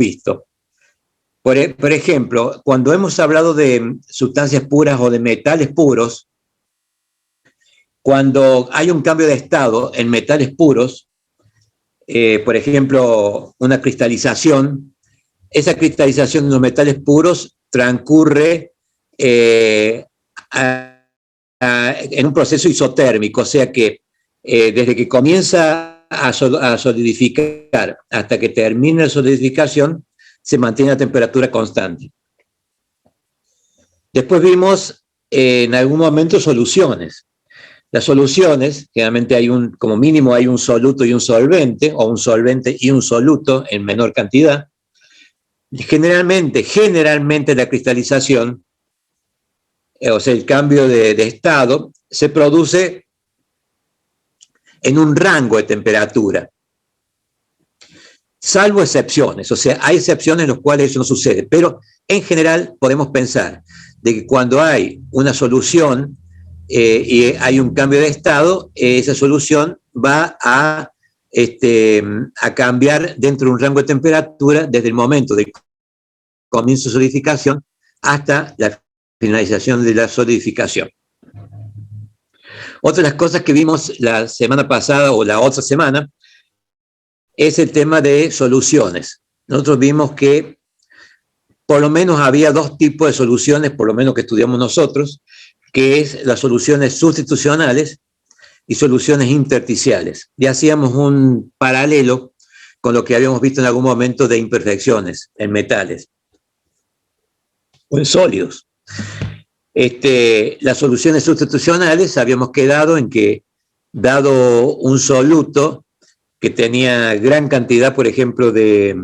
visto. Por ejemplo, cuando hemos hablado de sustancias puras o de metales puros, cuando hay un cambio de estado en metales puros, por ejemplo, una cristalización, esa cristalización de los metales puros transcurre en un proceso isotérmico, o sea que desde que comienza a solidificar hasta que termina la solidificación, se mantiene a temperatura constante. Después vimos en algún momento soluciones. Las soluciones, generalmente como mínimo hay un soluto y un solvente, o un solvente y un soluto en menor cantidad. Generalmente la cristalización, o sea, el cambio de estado, se produce en un rango de temperatura. Salvo excepciones, o sea, hay excepciones en las cuales eso no sucede, pero en general podemos pensar de que cuando hay una solución y hay un cambio de estado, esa solución va a cambiar dentro de un rango de temperatura desde el momento del comienzo de solidificación hasta la finalización de la solidificación. Otra de las cosas que vimos la semana pasada o la otra semana es el tema de soluciones. Nosotros vimos que por lo menos había dos tipos de soluciones, por lo menos que estudiamos nosotros, que es las soluciones sustitucionales y soluciones intersticiales. Y hacíamos un paralelo con lo que habíamos visto en algún momento de imperfecciones en metales o en sólidos. Las soluciones sustitucionales habíamos quedado en que, dado un soluto que tenía gran cantidad, por ejemplo, de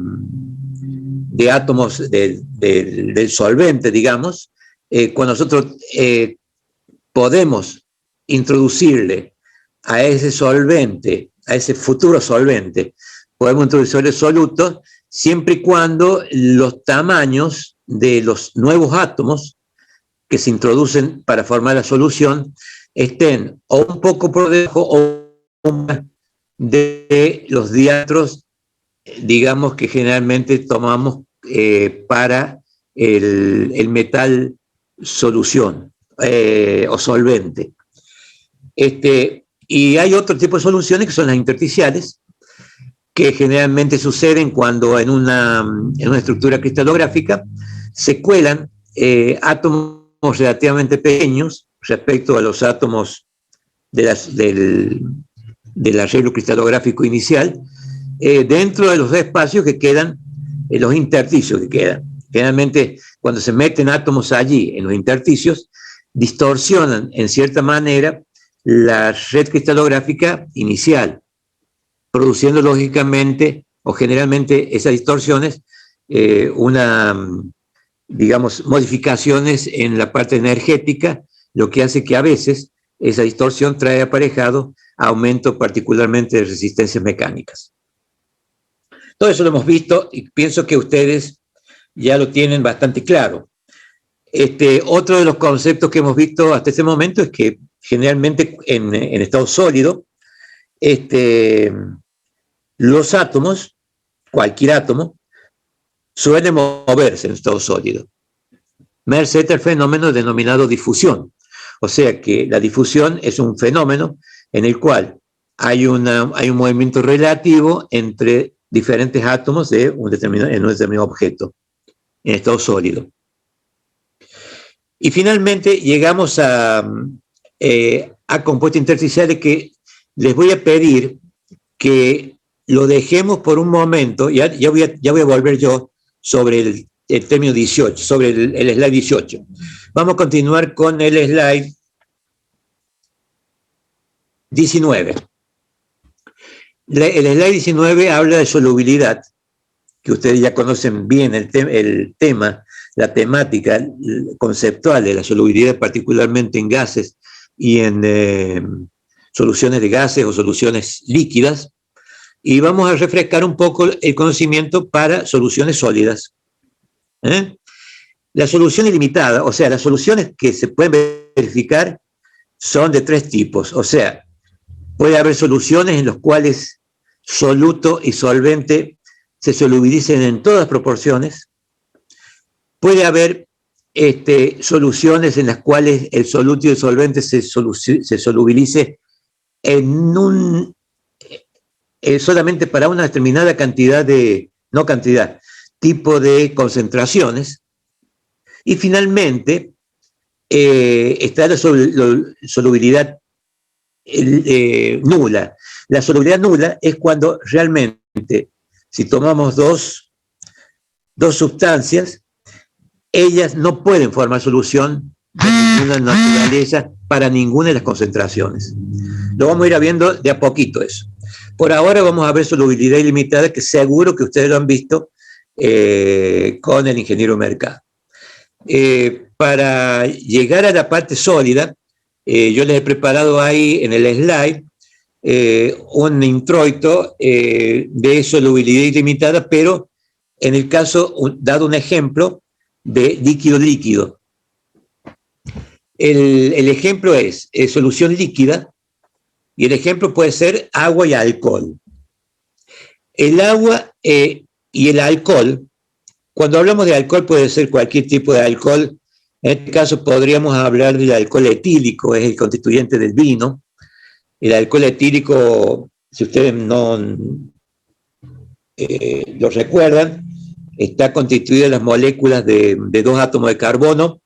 átomos del solvente, digamos, cuando nosotros podemos introducirle a ese solvente, a ese futuro solvente, podemos introducirle solutos siempre y cuando los tamaños de los nuevos átomos que se introducen para formar la solución estén o un poco por debajo o de los diámetros, digamos, que generalmente tomamos para el metal solución o solvente. Y hay otro tipo de soluciones que son las intersticiales, que generalmente suceden cuando en una estructura cristalográfica se cuelan átomos relativamente pequeños respecto a los átomos del arreglo cristalográfico inicial, dentro de los espacios que quedan, los intersticios que quedan. Generalmente, cuando se meten átomos allí, en los intersticios, distorsionan en cierta manera la red cristalográfica inicial, produciendo lógicamente, o generalmente esas distorsiones, digamos, modificaciones en la parte energética, lo que hace que a veces esa distorsión trae aparejado aumento particularmente de resistencias mecánicas. Todo eso lo hemos visto y pienso que ustedes ya lo tienen bastante claro. Otro de los conceptos que hemos visto hasta este momento es que generalmente en estado sólido, los átomos, cualquier átomo, suele moverse en estado sólido. Merced al fenómeno denominado difusión. O sea que la difusión es un fenómeno en el cual hay un movimiento relativo entre diferentes átomos en un determinado objeto, en estado sólido. Y finalmente llegamos a compuestos intersticiales que les voy a pedir que lo dejemos por un momento. Ya voy a volver yo sobre el término 18, sobre el slide 18. Vamos a continuar con el slide 19. El slide 19 habla de solubilidad, que ustedes ya conocen bien el tema, la temática conceptual de la solubilidad, particularmente en gases y en soluciones de gases o soluciones líquidas. Y vamos a refrescar un poco el conocimiento para soluciones sólidas. La solución ilimitada, o sea, las soluciones que se pueden verificar son de tres tipos. O sea, puede haber soluciones en las cuales soluto y solvente se solubilicen en todas proporciones. Puede haber soluciones en las cuales el solútil solvente se solubilice en solamente para una determinada cantidad tipo de concentraciones. Y finalmente está la solubilidad nula. La solubilidad nula es cuando realmente, si tomamos dos sustancias, ellas no pueden formar solución de ninguna naturaleza para ninguna de las concentraciones. Lo vamos a ir viendo de a poquito eso. Por ahora vamos a ver solubilidad ilimitada, que seguro que ustedes lo han visto con el ingeniero Mercado. Para llegar a la parte sólida, yo les he preparado ahí en el slide un introito de solubilidad ilimitada, pero en el caso, dado un ejemplo de líquido-líquido. El ejemplo es solución líquida, y el ejemplo puede ser agua y alcohol. El agua y el alcohol, cuando hablamos de alcohol puede ser cualquier tipo de alcohol. En este caso podríamos hablar del alcohol etílico, es el constituyente del vino. El alcohol etílico, si ustedes no lo recuerdan, está constituido de las moléculas de 2 átomos de carbono,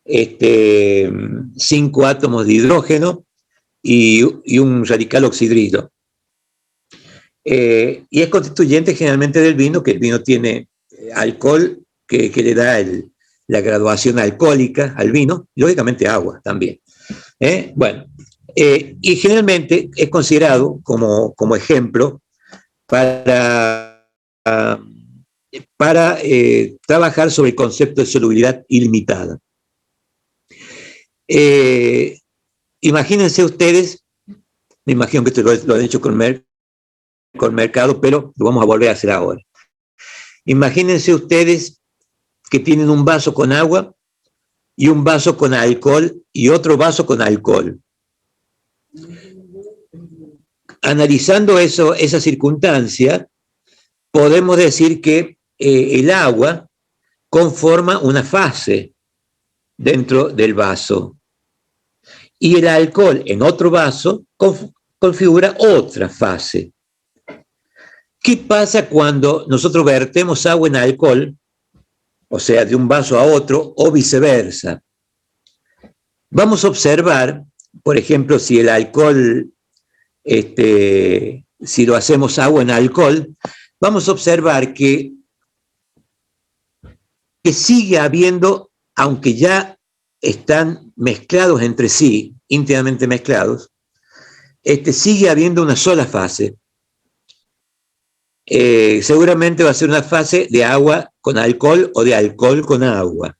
5 átomos de hidrógeno y un radical oxidrilo. Y es constituyente generalmente del vino, que el vino tiene alcohol que le da la graduación alcohólica al vino, y lógicamente agua también. Bueno, y generalmente es considerado como ejemplo para trabajar sobre el concepto de solubilidad ilimitada. Imagínense ustedes, me imagino que esto lo han hecho con Mercado, pero lo vamos a volver a hacer ahora. Imagínense ustedes que tienen un vaso con agua y un vaso con alcohol y otro vaso con alcohol. Analizando esa circunstancia, podemos decir que el agua conforma una fase dentro del vaso y el alcohol en otro vaso configura otra fase. ¿Qué pasa cuando nosotros vertemos agua en alcohol, o sea, de un vaso a otro, o viceversa? Vamos a observar, por ejemplo, si el alcohol, si lo hacemos agua en alcohol, vamos a observar que sigue habiendo, aunque ya están mezclados entre sí, íntimamente mezclados, sigue habiendo una sola fase. Seguramente va a ser una fase de agua con alcohol o de alcohol con agua.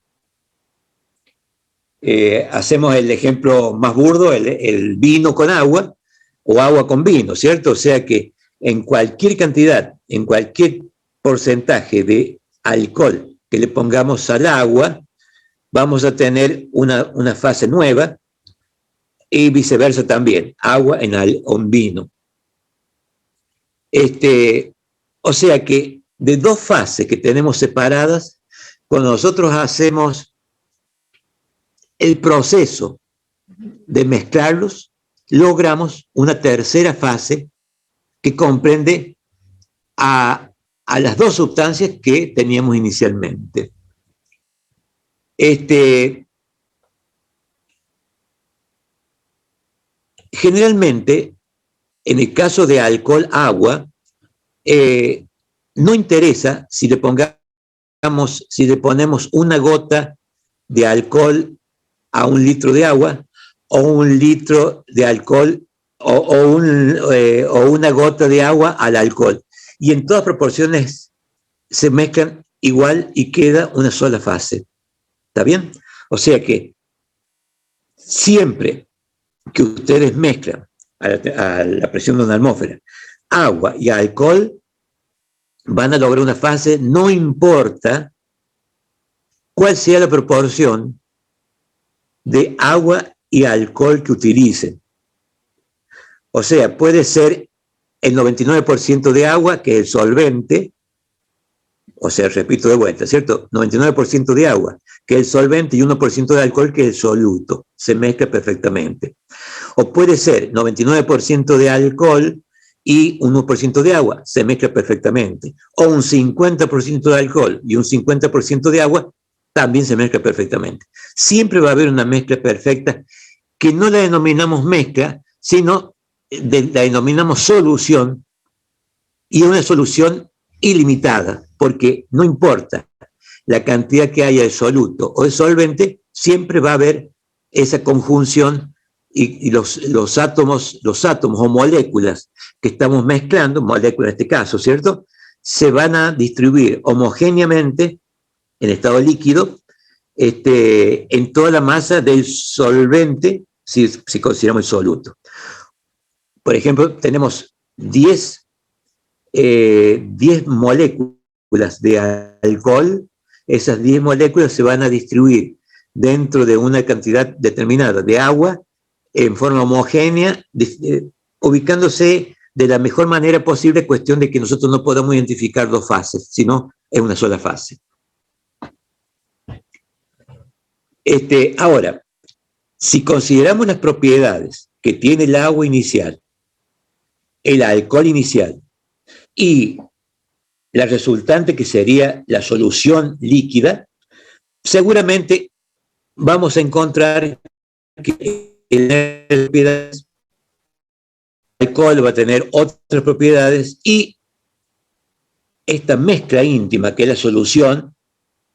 Hacemos el ejemplo más burdo, el vino con agua o agua con vino, ¿cierto? O sea que en cualquier cantidad, en cualquier porcentaje de alcohol que le pongamos al agua, vamos a tener una fase nueva, y viceversa también, agua en vino. O sea que de dos fases que tenemos separadas, cuando nosotros hacemos el proceso de mezclarlos, logramos una tercera fase que comprende a las dos sustancias que teníamos inicialmente. Generalmente, en el caso de alcohol-agua, no interesa si le ponemos una gota de alcohol a 1 litro de agua, o 1 litro de alcohol, o una gota de agua al alcohol. Y en todas proporciones se mezclan igual y queda una sola fase. ¿Está bien? O sea que siempre que ustedes mezclan a la presión de una atmósfera agua y alcohol, van a lograr una fase, no importa cuál sea la proporción de agua y alcohol que utilicen. O sea, puede ser el 99% de agua, que es el solvente, o sea, repito de vuelta, ¿cierto? 99% de agua, que es el solvente, y 1% de alcohol, que es el soluto. Se mezcla perfectamente. O puede ser 99% de alcohol y 1% de agua, se mezcla perfectamente. O un 50% de alcohol y un 50% de agua, también se mezcla perfectamente. Siempre va a haber una mezcla perfecta, que no la denominamos mezcla, sino la denominamos solución, y una solución ilimitada, porque no importa la cantidad que haya de soluto o de solvente, siempre va a haber esa conjunción, y los átomos o moléculas que estamos mezclando, moléculas en este caso, ¿cierto?, se van a distribuir homogéneamente en estado líquido, en toda la masa del solvente, si consideramos el soluto. Por ejemplo, tenemos 10 moléculas de alcohol. Esas 10 moléculas se van a distribuir dentro de una cantidad determinada de agua en forma homogénea, ubicándose de la mejor manera posible, cuestión de que nosotros no podamos identificar dos fases, sino es una sola fase. Ahora, si consideramos las propiedades que tiene el agua inicial, el alcohol inicial y la resultante, que sería la solución líquida, seguramente vamos a encontrar que el alcohol va a tener otras propiedades, y esta mezcla íntima, que es la solución,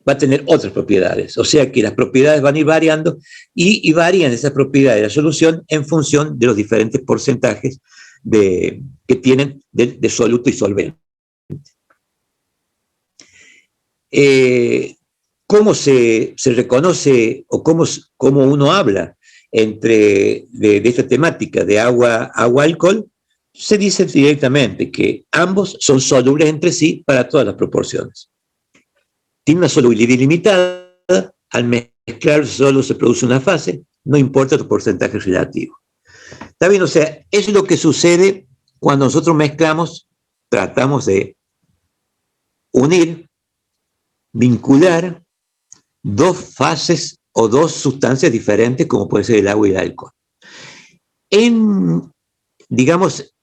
va a tener otras propiedades. O sea que las propiedades van a ir variando, y varían esas propiedades de la solución en función de los diferentes porcentajes que tienen de soluto y solvente. ¿Cómo se reconoce, o cómo uno habla de esta temática de agua-alcohol? Se dice directamente que ambos son solubles entre sí para todas las proporciones. Tiene una solubilidad ilimitada, al mezclar solo se produce una fase, no importa tu porcentaje relativo. ¿Está bien? O sea, eso es lo que sucede cuando nosotros mezclamos, tratamos de unir, vincular dos fases o dos sustancias diferentes, como puede ser el agua y el alcohol. Digamos,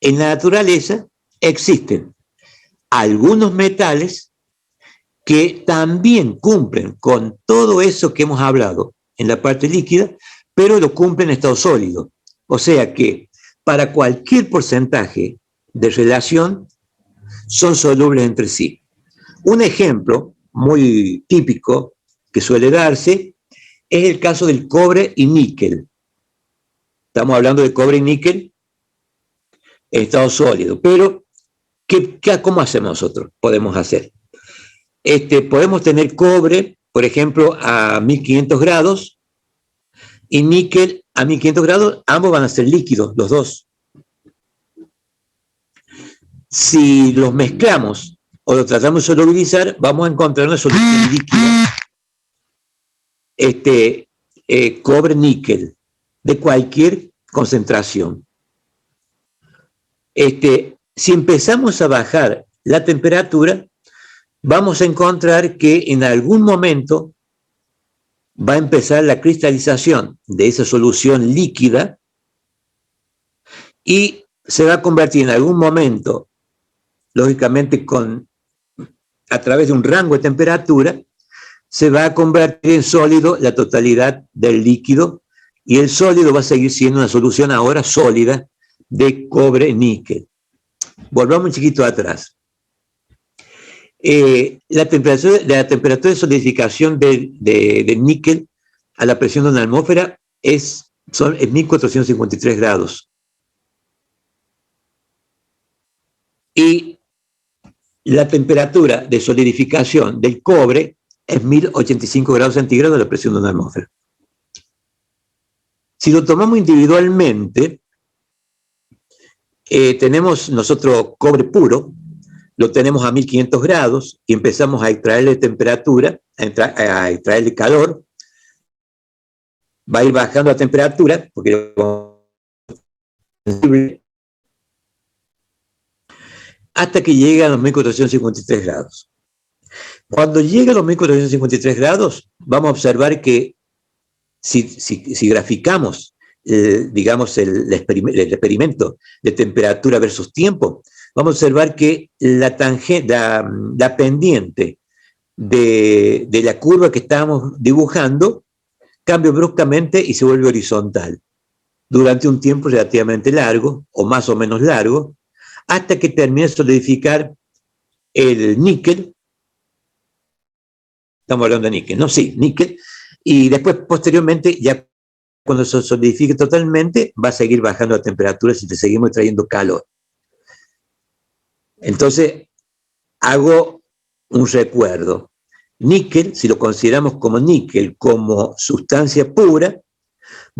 en la naturaleza existen algunos metales que también cumplen con todo eso que hemos hablado en la parte líquida, pero lo cumplen en estado sólido. O sea que para cualquier porcentaje de relación son solubles entre sí. Un ejemplo muy típico que suele darse es el caso del cobre y níquel. Estamos hablando de cobre y níquel en estado sólido, pero ¿cómo hacemos nosotros? Podemos hacer. Podemos tener cobre, por ejemplo, a 1500 grados, y níquel a 1500 grados, ambos van a ser líquidos, los dos. Si los mezclamos o lo tratamos de solubilizar, vamos a encontrar una solución líquida. Cobre-níquel, de cualquier concentración. Si empezamos a bajar la temperatura, vamos a encontrar que en algún momento va a empezar la cristalización de esa solución líquida, y se va a convertir en algún momento, lógicamente a través de un rango de temperatura, se va a convertir en sólido la totalidad del líquido, y el sólido va a seguir siendo una solución ahora sólida de cobre-níquel. Volvamos un chiquito atrás. La temperatura de solidificación del níquel a la presión de una atmósfera es 1453 grados. Y la temperatura de solidificación del cobre es 1085 grados centígrados a la presión de una atmósfera. Si lo tomamos individualmente, tenemos nosotros cobre puro, lo tenemos a 1500 grados, y empezamos a extraerle temperatura, a extraerle calor. Va a ir bajando la temperatura, porque hasta que llega a los 1453 grados. Cuando llegue a los 1453 grados, vamos a observar que si graficamos, digamos, el experimento de temperatura versus tiempo, vamos a observar que la pendiente de la curva que estábamos dibujando cambia bruscamente y se vuelve horizontal durante un tiempo relativamente largo, o más o menos largo, hasta que termine de solidificar el níquel. Estamos hablando de níquel, ¿no? Sí, níquel. Y después, posteriormente, ya cuando se solidifique totalmente, va a seguir bajando la temperatura si te seguimos trayendo calor. Entonces, hago un recuerdo. Níquel, si lo consideramos como níquel, como sustancia pura,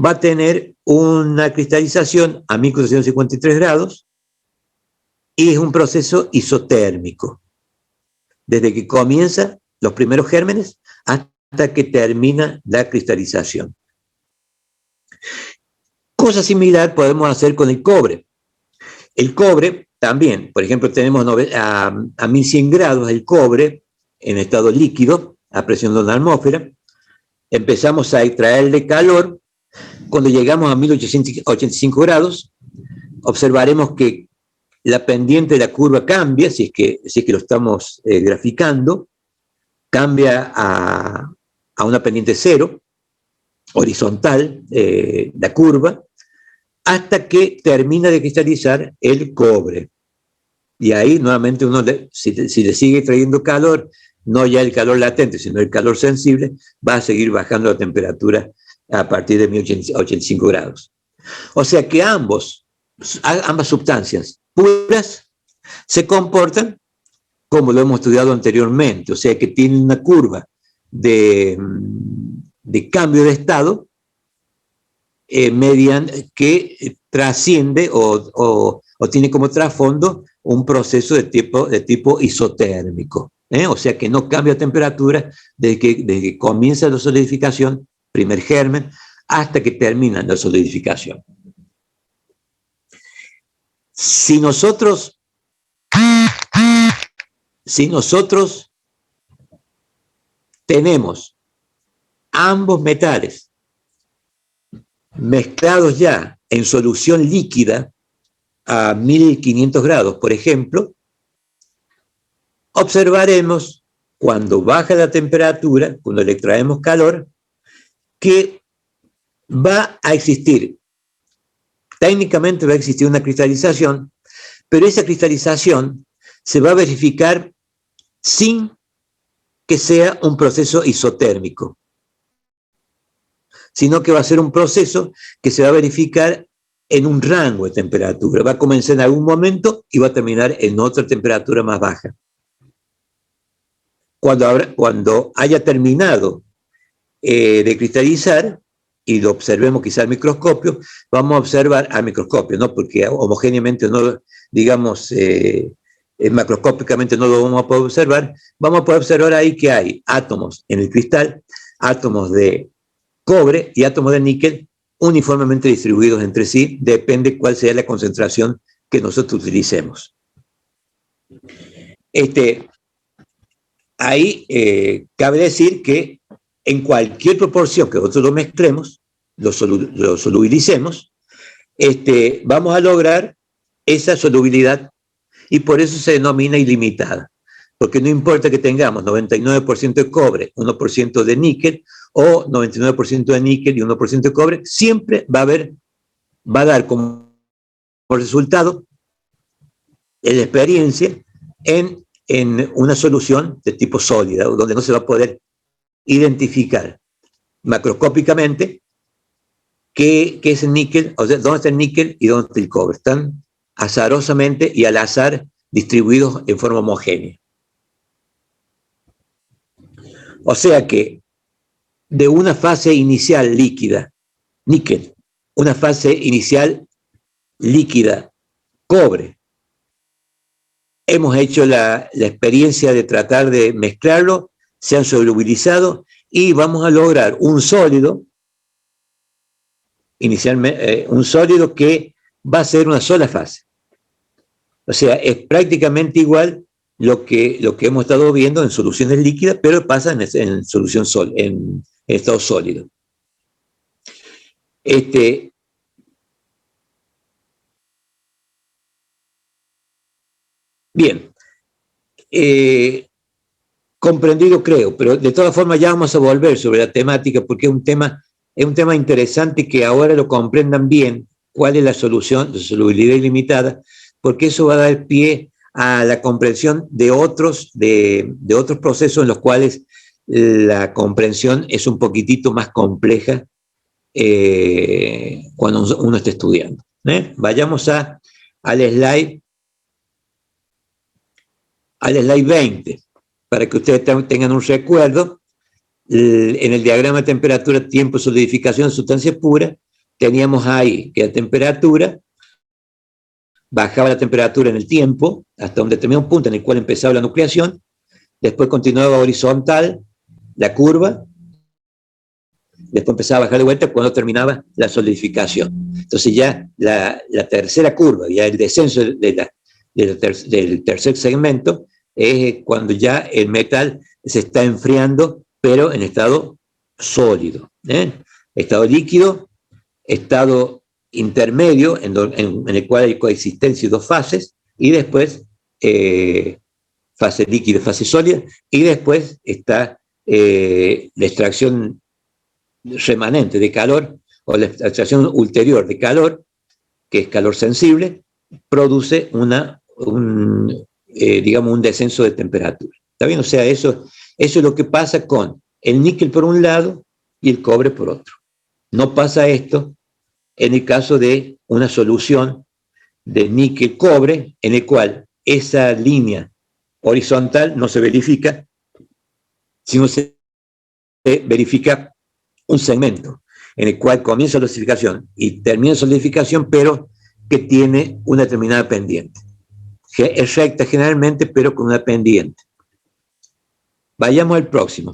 va a tener una cristalización a 1453 grados y es un proceso isotérmico. Desde que comienza los primeros gérmenes hasta que termina la cristalización. Cosa similar podemos hacer con el cobre. El cobre también, por ejemplo, tenemos a 1100 grados el cobre en estado líquido, a presión de una atmósfera. Empezamos a extraerle calor. Cuando llegamos a 1885 grados, observaremos que la pendiente de la curva cambia, si es que lo estamos graficando, cambia a una pendiente cero, horizontal, la curva, hasta que termina de cristalizar el cobre. Y ahí nuevamente si le sigue trayendo calor, no ya el calor latente, sino el calor sensible, va a seguir bajando la temperatura a partir de 1085 grados. O sea que ambas sustancias puras se comportan como lo hemos estudiado anteriormente, o sea que tienen una curva de cambio de estado que trasciende o tiene como trasfondo un proceso de tipo isotérmico. O sea que no cambia temperatura desde que comienza la solidificación, primer germen, hasta que termina la solidificación. Si nosotros tenemos ambos metales mezclados ya en solución líquida a 1500 grados, por ejemplo, observaremos cuando baja la temperatura, cuando le extraemos calor, que va a existir, técnicamente va a existir una cristalización, pero esa cristalización se va a verificar sin que sea un proceso isotérmico, sino que va a ser un proceso que se va a verificar en un rango de temperatura. Va a comenzar en algún momento y va a terminar en otra temperatura más baja. Cuando haya terminado de cristalizar, y lo observemos quizá al microscopio, vamos a observar al microscopio, ¿no? Porque homogéneamente no, digamos, macroscópicamente no lo vamos a poder observar, vamos a poder observar ahí que hay átomos en el cristal, átomos de cobre y átomos de níquel uniformemente distribuidos entre sí, depende cuál sea la concentración que nosotros utilicemos. Ahí cabe decir que en cualquier proporción que nosotros lo mezclemos, lo solubilicemos, vamos a lograr esa solubilidad y por eso se denomina ilimitada. Porque no importa que tengamos 99% de cobre, 1% de níquel, o 99% de níquel y 1% de cobre, siempre va a dar como resultado la experiencia en una solución de tipo sólida, donde no se va a poder identificar macroscópicamente qué es el níquel, o sea, dónde está el níquel y dónde está el cobre. Están azarosamente y al azar distribuidos en forma homogénea. O sea que de una fase inicial líquida, níquel, una fase inicial líquida, cobre, hemos hecho la experiencia de tratar de mezclarlo, se han solubilizado y vamos a lograr un sólido, inicialmente, un sólido que va a ser una sola fase. O sea, es prácticamente igual lo que hemos estado viendo en soluciones líquidas, pero pasa en solución en estado sólido. Bien, comprendido creo, pero de todas formas ya vamos a volver sobre la temática porque es un tema interesante que ahora lo comprendan bien cuál es la solución de solubilidad ilimitada, porque eso va a dar pie a la comprensión de otros procesos en los cuales la comprensión es un poquitito más compleja cuando uno está estudiando. Vayamos al slide 20, para que ustedes tengan un recuerdo. En el diagrama de temperatura, tiempo, solidificación, sustancia pura, teníamos ahí que la temperatura bajaba la temperatura en el tiempo hasta un determinado punto en el cual empezaba la nucleación, después continuaba horizontal la curva, después empezaba a bajar de vuelta cuando terminaba la solidificación. Entonces ya la tercera curva, ya el descenso del tercer segmento, es cuando ya el metal se está enfriando, pero en estado sólido. Estado líquido, estado intermedio, en el cual hay coexistencia de dos fases, y después fase líquida, fase sólida, y después está la extracción remanente de calor, o la extracción ulterior de calor, que es calor sensible, produce digamos, un descenso de temperatura. ¿Está bien? O sea, eso es lo que pasa con el níquel por un lado y el cobre por otro. No pasa esto en el caso de una solución de níquel-cobre, en el cual esa línea horizontal no se verifica, sino se verifica un segmento en el cual comienza la solidificación y termina la solidificación, pero que tiene una determinada pendiente. Es recta generalmente, pero con una pendiente. Vayamos al próximo.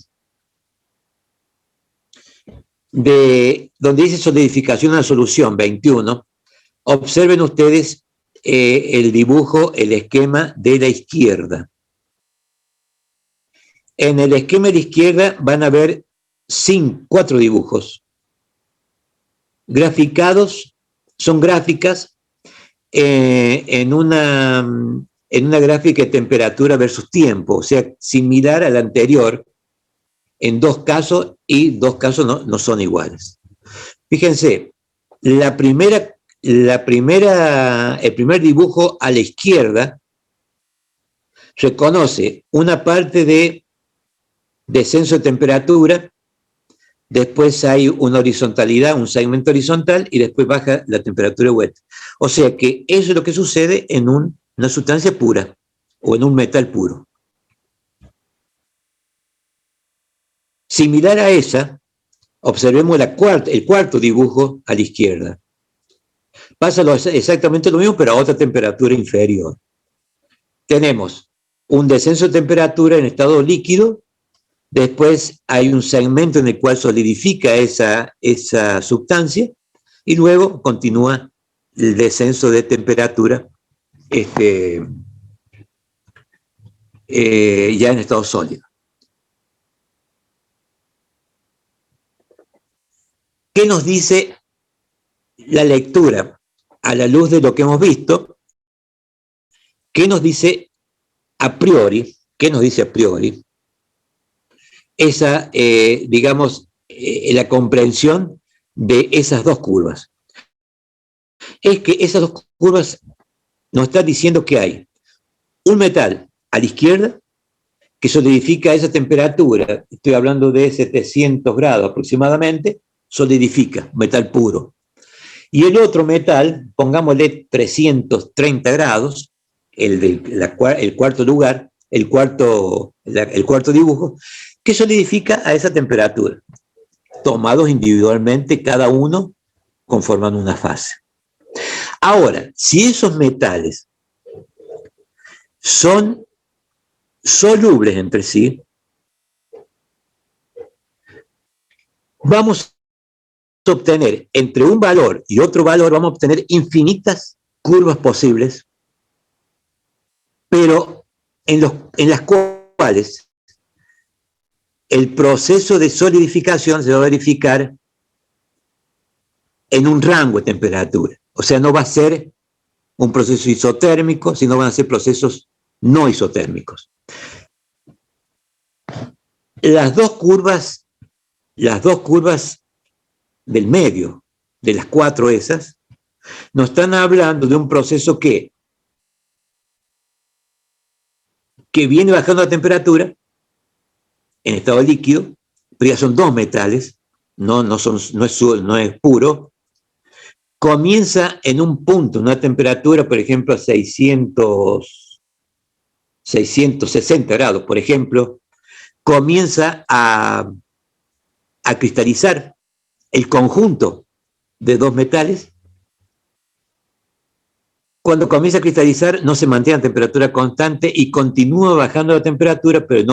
Donde dice solidificación a la solución 21, observen ustedes el dibujo, el esquema de la izquierda. En el esquema de la izquierda van a ver 4 dibujos. Graficados, son gráficas en una gráfica de temperatura versus tiempo, o sea, similar a la anterior en 2 casos, y 2 casos no son iguales. Fíjense, el primer dibujo a la izquierda reconoce una parte de descenso de temperatura, después hay una horizontalidad, un segmento horizontal, y después baja la temperatura de vuelta. O sea que eso es lo que sucede en una sustancia pura o en un metal puro. Similar a esa, observemos el cuarto dibujo a la izquierda. Pasa exactamente lo mismo, pero a otra temperatura inferior. Tenemos un descenso de temperatura en estado líquido, después hay un segmento en el cual solidifica esa sustancia, y luego continúa el descenso de temperatura ya en estado sólido. ¿Qué nos dice la lectura a la luz de lo que hemos visto? ¿Qué nos dice a priori? ¿Qué nos dice a priori? Esa, digamos, la comprensión de esas 2 curvas. Es que esas 2 curvas nos están diciendo que hay un metal a la izquierda que solidifica a esa temperatura, estoy hablando de 700 grados aproximadamente, solidifica, metal puro. Y el otro metal, pongámosle 330 grados, el cuarto lugar, el cuarto dibujo, que solidifica a esa temperatura. Tomados individualmente, cada uno conforman una fase. Ahora, si esos metales son solubles entre sí, vamos a obtener entre un valor y otro valor, vamos a obtener infinitas curvas posibles, pero en las cuales el proceso de solidificación se va a verificar en un rango de temperatura. O sea, no va a ser un proceso isotérmico, sino van a ser procesos no isotérmicos. Las dos curvas del medio, de las cuatro esas, nos están hablando de un proceso que viene bajando la temperatura en estado líquido, pero ya son dos metales, no es puro. Comienza en un punto, una temperatura, por ejemplo, a 660 grados, por ejemplo, comienza a cristalizar el conjunto de dos metales. Cuando comienza a cristalizar, no se mantiene a temperatura constante y continúa bajando la temperatura, pero en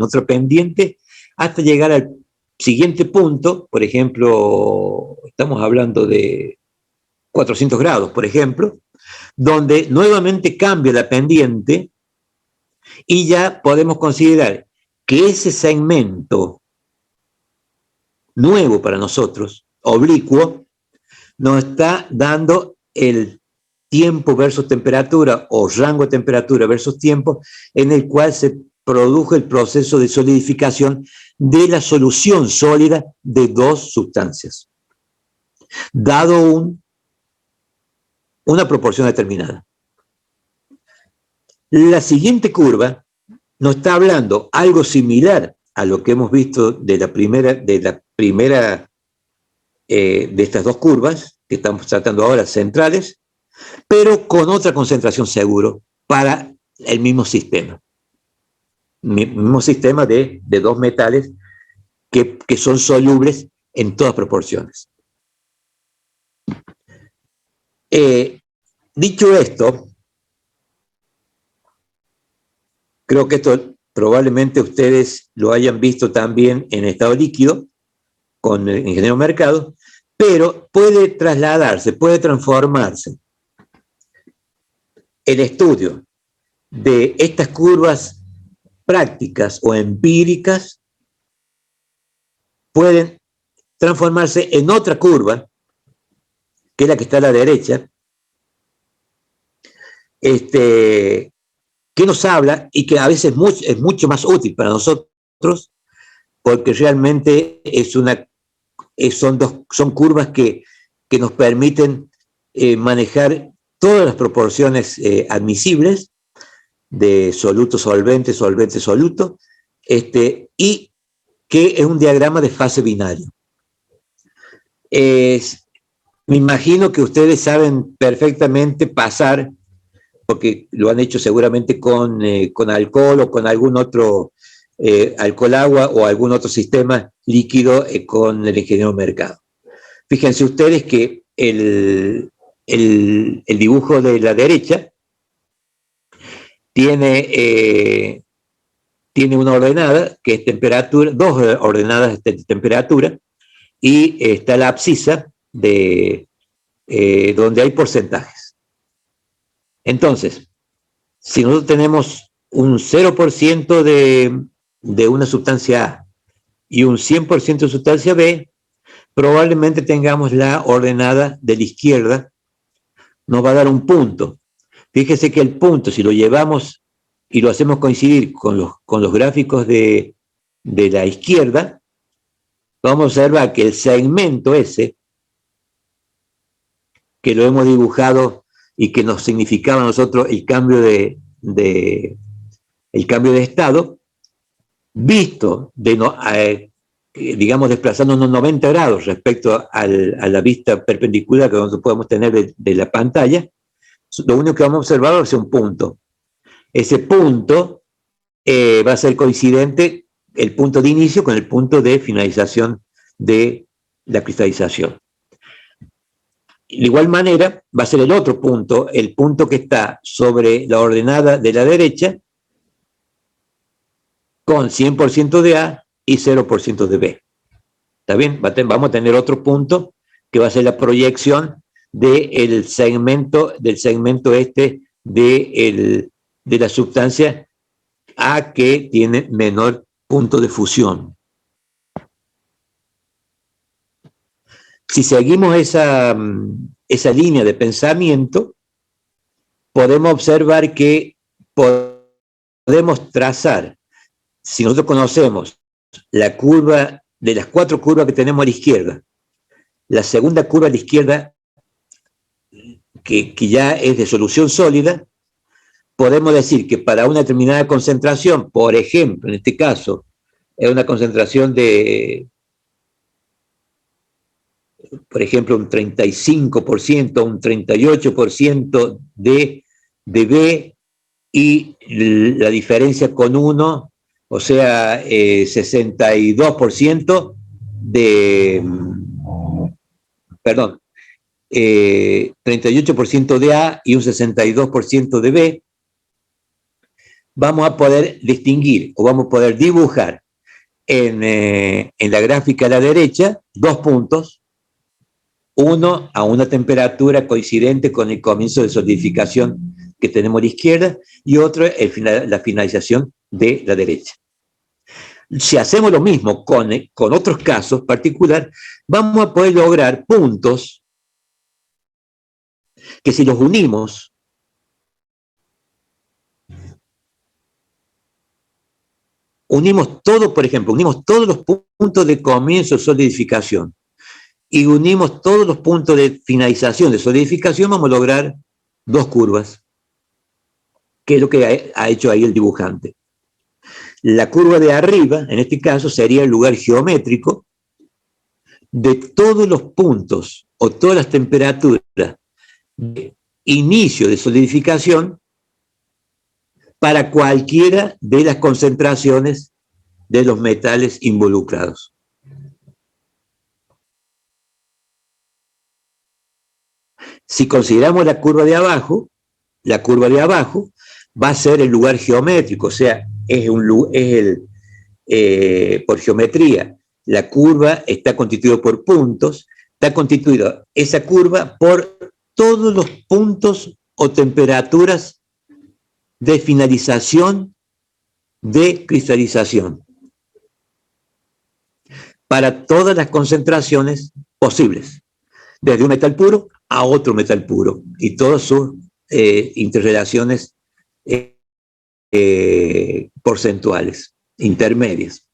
otro pendiente, hasta llegar al siguiente punto. Por ejemplo, estamos hablando de 400 grados, por ejemplo, donde nuevamente cambia la pendiente y ya podemos considerar que ese segmento nuevo para nosotros, oblicuo, nos está dando el tiempo versus temperatura o rango de temperatura versus tiempo en el cual se produjo el proceso de solidificación de la solución sólida de dos sustancias, dado una proporción determinada. La siguiente curva nos está hablando algo similar a lo que hemos visto de estas dos curvas que estamos tratando ahora, centrales, pero con otra concentración seguro para el mismo sistema. Mismo sistema de dos metales que son solubles en todas proporciones. Dicho esto, creo que esto probablemente ustedes lo hayan visto también en estado líquido con el ingeniero Mercado, pero puede trasladarse, puede transformarse el estudio de estas curvas prácticas o empíricas, pueden transformarse en otra curva, que es la que está a la derecha, que nos habla y que a veces es mucho más útil para nosotros, porque realmente son curvas que nos permiten manejar todas las proporciones admisibles de soluto-solvente, solvente-soluto, y que es un diagrama de fase binario. Me imagino que ustedes saben perfectamente pasar, porque lo han hecho seguramente con alcohol o con algún otro alcohol-agua o algún otro sistema líquido con el ingeniero Mercado. Fíjense ustedes que el dibujo de la derecha tiene una ordenada que es temperatura, dos ordenadas de temperatura, y está la abscisa donde hay porcentajes. Entonces, si nosotros tenemos un 0% de una sustancia A y un 100% de sustancia B, probablemente tengamos la ordenada de la izquierda, nos va a dar un punto. Fíjese que el punto, si lo llevamos y lo hacemos coincidir con los gráficos de la izquierda, vamos a observar que el segmento ese, que lo hemos dibujado y que nos significaba a nosotros el cambio de estado, visto, digamos, desplazándonos 90 grados respecto a la vista perpendicular que nosotros podemos tener de la pantalla, lo único que vamos a observar es un punto. Ese punto va a ser coincidente, el punto de inicio con el punto de finalización de la cristalización. De igual manera, va a ser el otro punto, el punto que está sobre la ordenada de la derecha, con 100% de A y 0% de B. ¿Está bien? Vamos a tener otro punto que va a ser la proyección del segmento de la sustancia A que tiene menor punto de fusión. Si seguimos esa línea de pensamiento, podemos observar que podemos trazar, si nosotros conocemos la curva de las 4 curvas que tenemos a la izquierda, la segunda curva a la izquierda, que ya es de solución sólida, podemos decir que para una determinada concentración, por ejemplo, en este caso, es una concentración de, por ejemplo, un 35%, un 38% de B, y la diferencia con 1, o sea, 62% de, perdón, 38% de A y un 62% de B, vamos a poder distinguir o vamos a poder dibujar en la gráfica a la derecha 2 puntos, uno a una temperatura coincidente con el comienzo de solidificación que tenemos a la izquierda y otro la finalización de la derecha. Si hacemos lo mismo con otros casos particulares, vamos a poder lograr puntos que si los unimos, todo, por ejemplo, unimos todos los puntos de comienzo de solidificación y unimos todos los puntos de finalización de solidificación, vamos a lograr 2 curvas, que es lo que ha hecho ahí el dibujante. La curva de arriba, en este caso, sería el lugar geométrico de todos los puntos o todas las temperaturas de inicio de solidificación para cualquiera de las concentraciones de los metales involucrados. Si consideramos la curva de abajo va a ser el lugar geométrico, o sea, por geometría, la curva está constituida por puntos, está constituida esa curva por todos los puntos o temperaturas de finalización de cristalización para todas las concentraciones posibles, desde un metal puro a otro metal puro, y todas sus interrelaciones porcentuales, intermedias.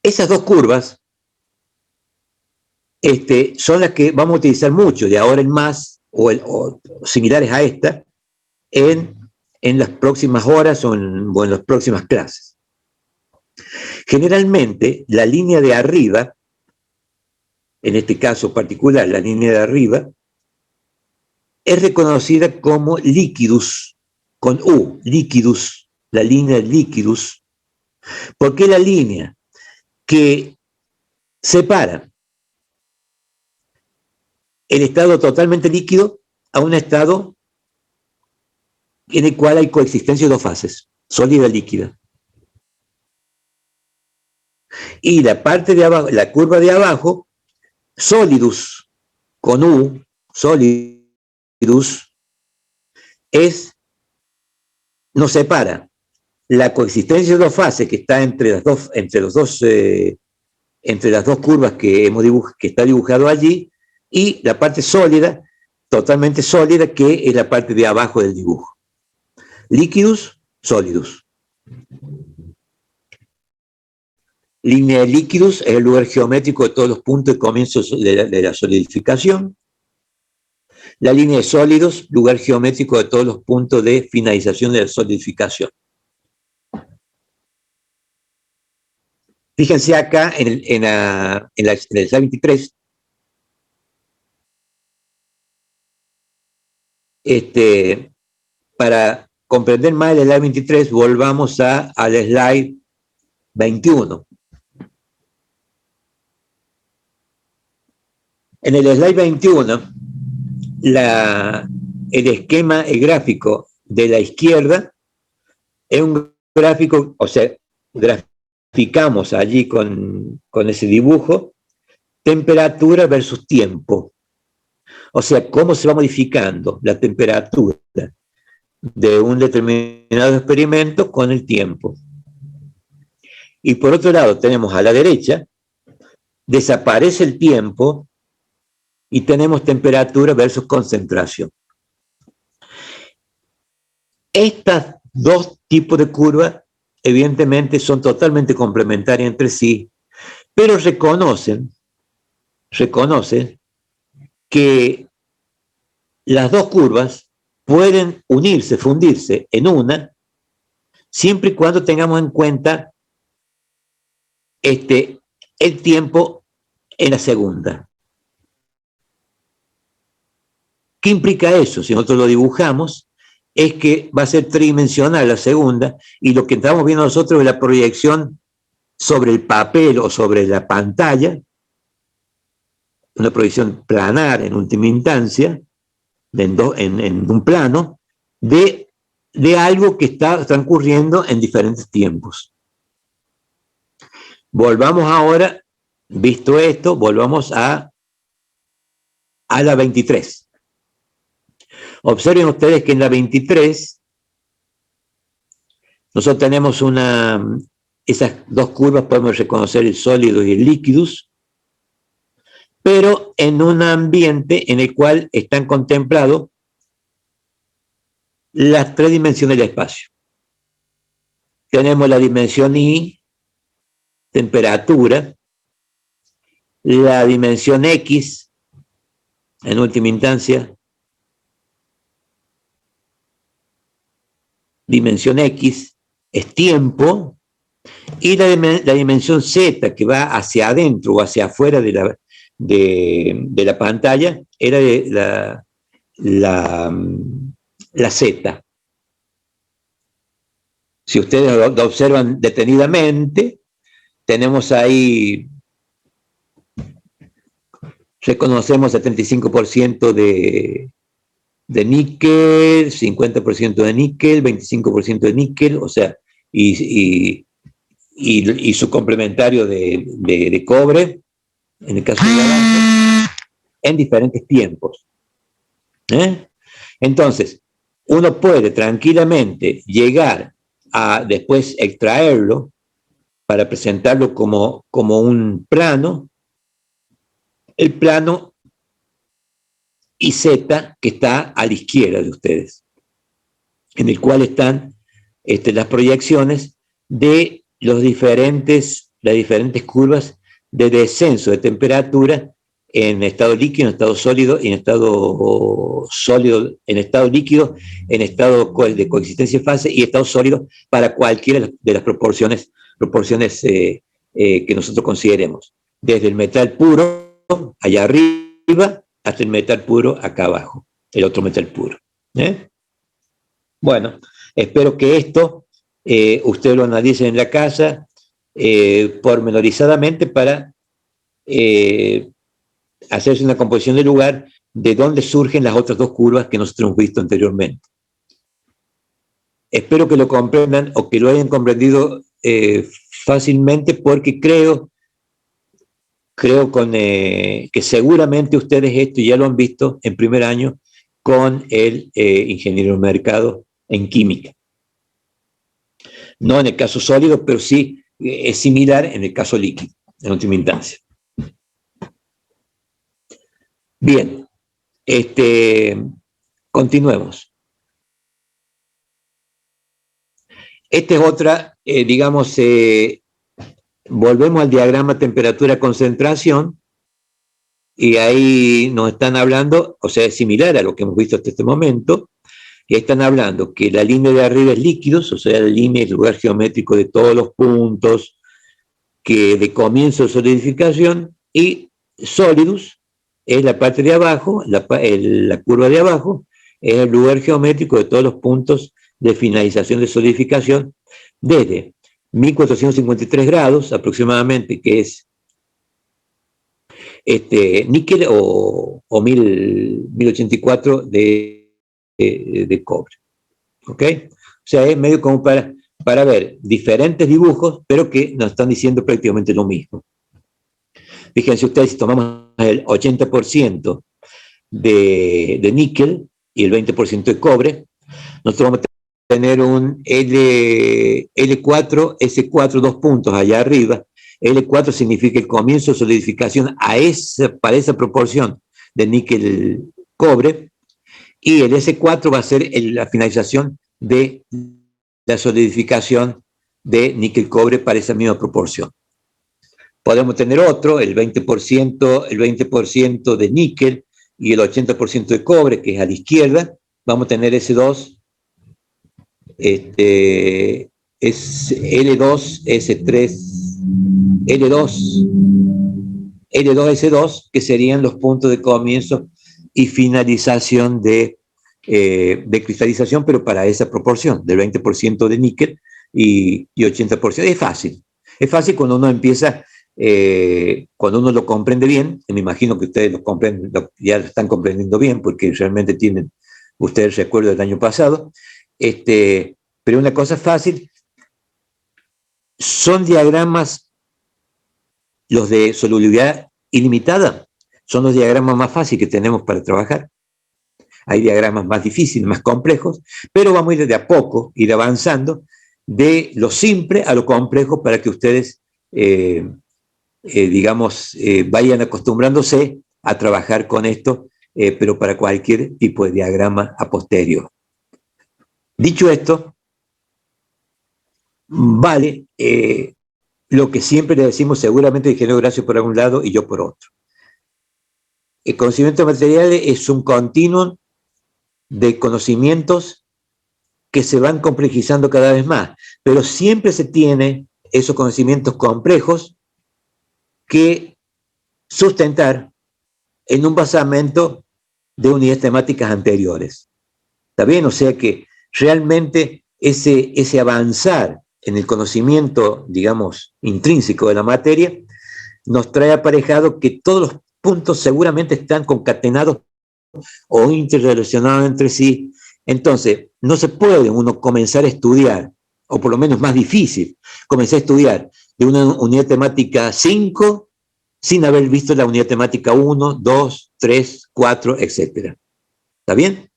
Esas 2 curvas son las que vamos a utilizar mucho de ahora en más, o similares a esta, en las próximas horas o en las próximas clases. Generalmente, la línea de arriba, en este caso particular, la línea de arriba, es reconocida como liquidus, con U, liquidus, la línea liquidus, porque es la línea que separa el estado totalmente líquido a un estado en el cual hay coexistencia de 2 fases, sólida y líquida. Y la parte de abajo, la curva de abajo, solidus, con U, solidus, nos separa la coexistencia de 2 fases que está entre las dos curvas que está dibujado allí, y la parte sólida, totalmente sólida, que es la parte de abajo del dibujo. Liquidus, solidus. Línea de liquidus es el lugar geométrico de todos los puntos de comienzo de la solidificación. La línea de sólidos, lugar geométrico de todos los puntos de finalización de la solidificación. Fíjense acá en el slide 23, para comprender más el slide 23, volvamos al slide 21. En el slide 21, el esquema, el gráfico de la izquierda es un gráfico, o sea, graficamos allí con ese dibujo temperatura versus tiempo. O sea, cómo se va modificando la temperatura de un determinado experimento con el tiempo. Y por otro lado tenemos a la derecha, desaparece el tiempo y tenemos temperatura versus concentración. Estos dos tipos de curvas evidentemente son totalmente complementarias entre sí, pero reconocen que las dos curvas pueden unirse, fundirse en una, siempre y cuando tengamos en cuenta el tiempo en la segunda. ¿Qué implica eso? Si nosotros lo dibujamos, es que va a ser tridimensional la segunda, y lo que estamos viendo nosotros es la proyección sobre el papel o sobre la pantalla, una proyección planar en última instancia, en un plano, de algo que está transcurriendo en diferentes tiempos. Volvamos ahora, visto esto, volvamos a la 23. Observen ustedes que en la 23 nosotros tenemos esas dos curvas, podemos reconocer el sólido y el líquidos, pero en un ambiente en el cual están contemplados las tres dimensiones del espacio. Tenemos la dimensión I, temperatura, la dimensión X, en última instancia, dimensión X es tiempo, y la dimensión Z, que va hacia adentro o hacia afuera de la pantalla, era la Z. Si ustedes lo observan detenidamente, tenemos ahí, reconocemos 75% de níquel, 50% de níquel, 25% de níquel, o sea, y su complementario de cobre, en el caso de la en diferentes tiempos. Entonces, uno puede tranquilamente llegar a después extraerlo para presentarlo como un plano, el plano IZ que está a la izquierda de ustedes, en el cual están las proyecciones de las diferentes curvas de descenso de temperatura en estado líquido, en estado sólido, y en estado sólido, en estado líquido, en estado de coexistencia en fase y estado sólido para cualquiera de las proporciones que nosotros consideremos, desde el metal puro allá arriba hasta el metal puro acá abajo, el otro metal puro. Bueno, espero que esto ustedes lo analicen en la casa pormenorizadamente para hacerse una composición del lugar de dónde surgen las otras dos curvas que nosotros hemos visto anteriormente. Espero que lo comprendan o que lo hayan comprendido fácilmente, porque creo que seguramente ustedes esto ya lo han visto en primer año con el ingeniero de mercado en química. No en el caso sólido, pero sí es similar en el caso líquido, en última instancia. Bien, continuemos. Esta es otra, digamos, volvemos al diagrama temperatura-concentración, y ahí nos están hablando, o sea, es similar a lo que hemos visto hasta este momento, y están hablando que la línea de arriba es líquidos, o sea, la línea es el lugar geométrico de todos los puntos que de comienzo de solidificación, y sólidos es la parte de abajo, la curva de abajo, es el lugar geométrico de todos los puntos de finalización de solidificación desde 1453 grados aproximadamente, que es níquel, o 1084 de cobre. ¿Ok? O sea, es medio como para ver diferentes dibujos, pero que nos están diciendo prácticamente lo mismo. Fíjense ustedes, si tomamos el 80% de níquel y el 20% de cobre, nosotros vamos a tener un L4, S4, 2 puntos allá arriba. L4 significa el comienzo de solidificación para esa proporción de níquel-cobre, y el S4 va a ser la finalización de la solidificación de níquel-cobre para esa misma proporción. Podemos tener otro, el 20% de níquel y el 80% de cobre, que es a la izquierda. Vamos a tener S2, es L2, S3, L2, L2, S2, que serían los puntos de comienzo y finalización de cristalización, pero para esa proporción, del 20% de níquel y 80%. Es fácil cuando uno empieza, cuando uno lo comprende bien. Me imagino que ustedes ya lo están comprendiendo bien, porque realmente tienen ustedes recuerdo del año pasado. Pero una cosa fácil, son diagramas, los de solubilidad ilimitada, son los diagramas más fáciles que tenemos para trabajar. Hay diagramas más difíciles, más complejos, pero vamos a ir de a poco, ir avanzando de lo simple a lo complejo para que ustedes, vayan acostumbrándose a trabajar con esto, pero para cualquier tipo de diagrama a posterior. Dicho esto, vale lo que siempre le decimos, seguramente el ingeniero Horacio por algún lado y yo por otro. El conocimiento de materiales es un continuum de conocimientos que se van complejizando cada vez más, pero siempre se tiene esos conocimientos complejos que sustentar en un basamento de unidades temáticas anteriores. ¿Está bien? O sea que realmente ese avanzar en el conocimiento, digamos, intrínseco de la materia, nos trae aparejado que todos los puntos seguramente están concatenados o interrelacionados entre sí. Entonces, no se puede uno comenzar a estudiar, o por lo menos más difícil, comenzar a estudiar de una unidad temática 5 sin haber visto la unidad temática 1, 2, 3, 4, etc. ¿Está bien?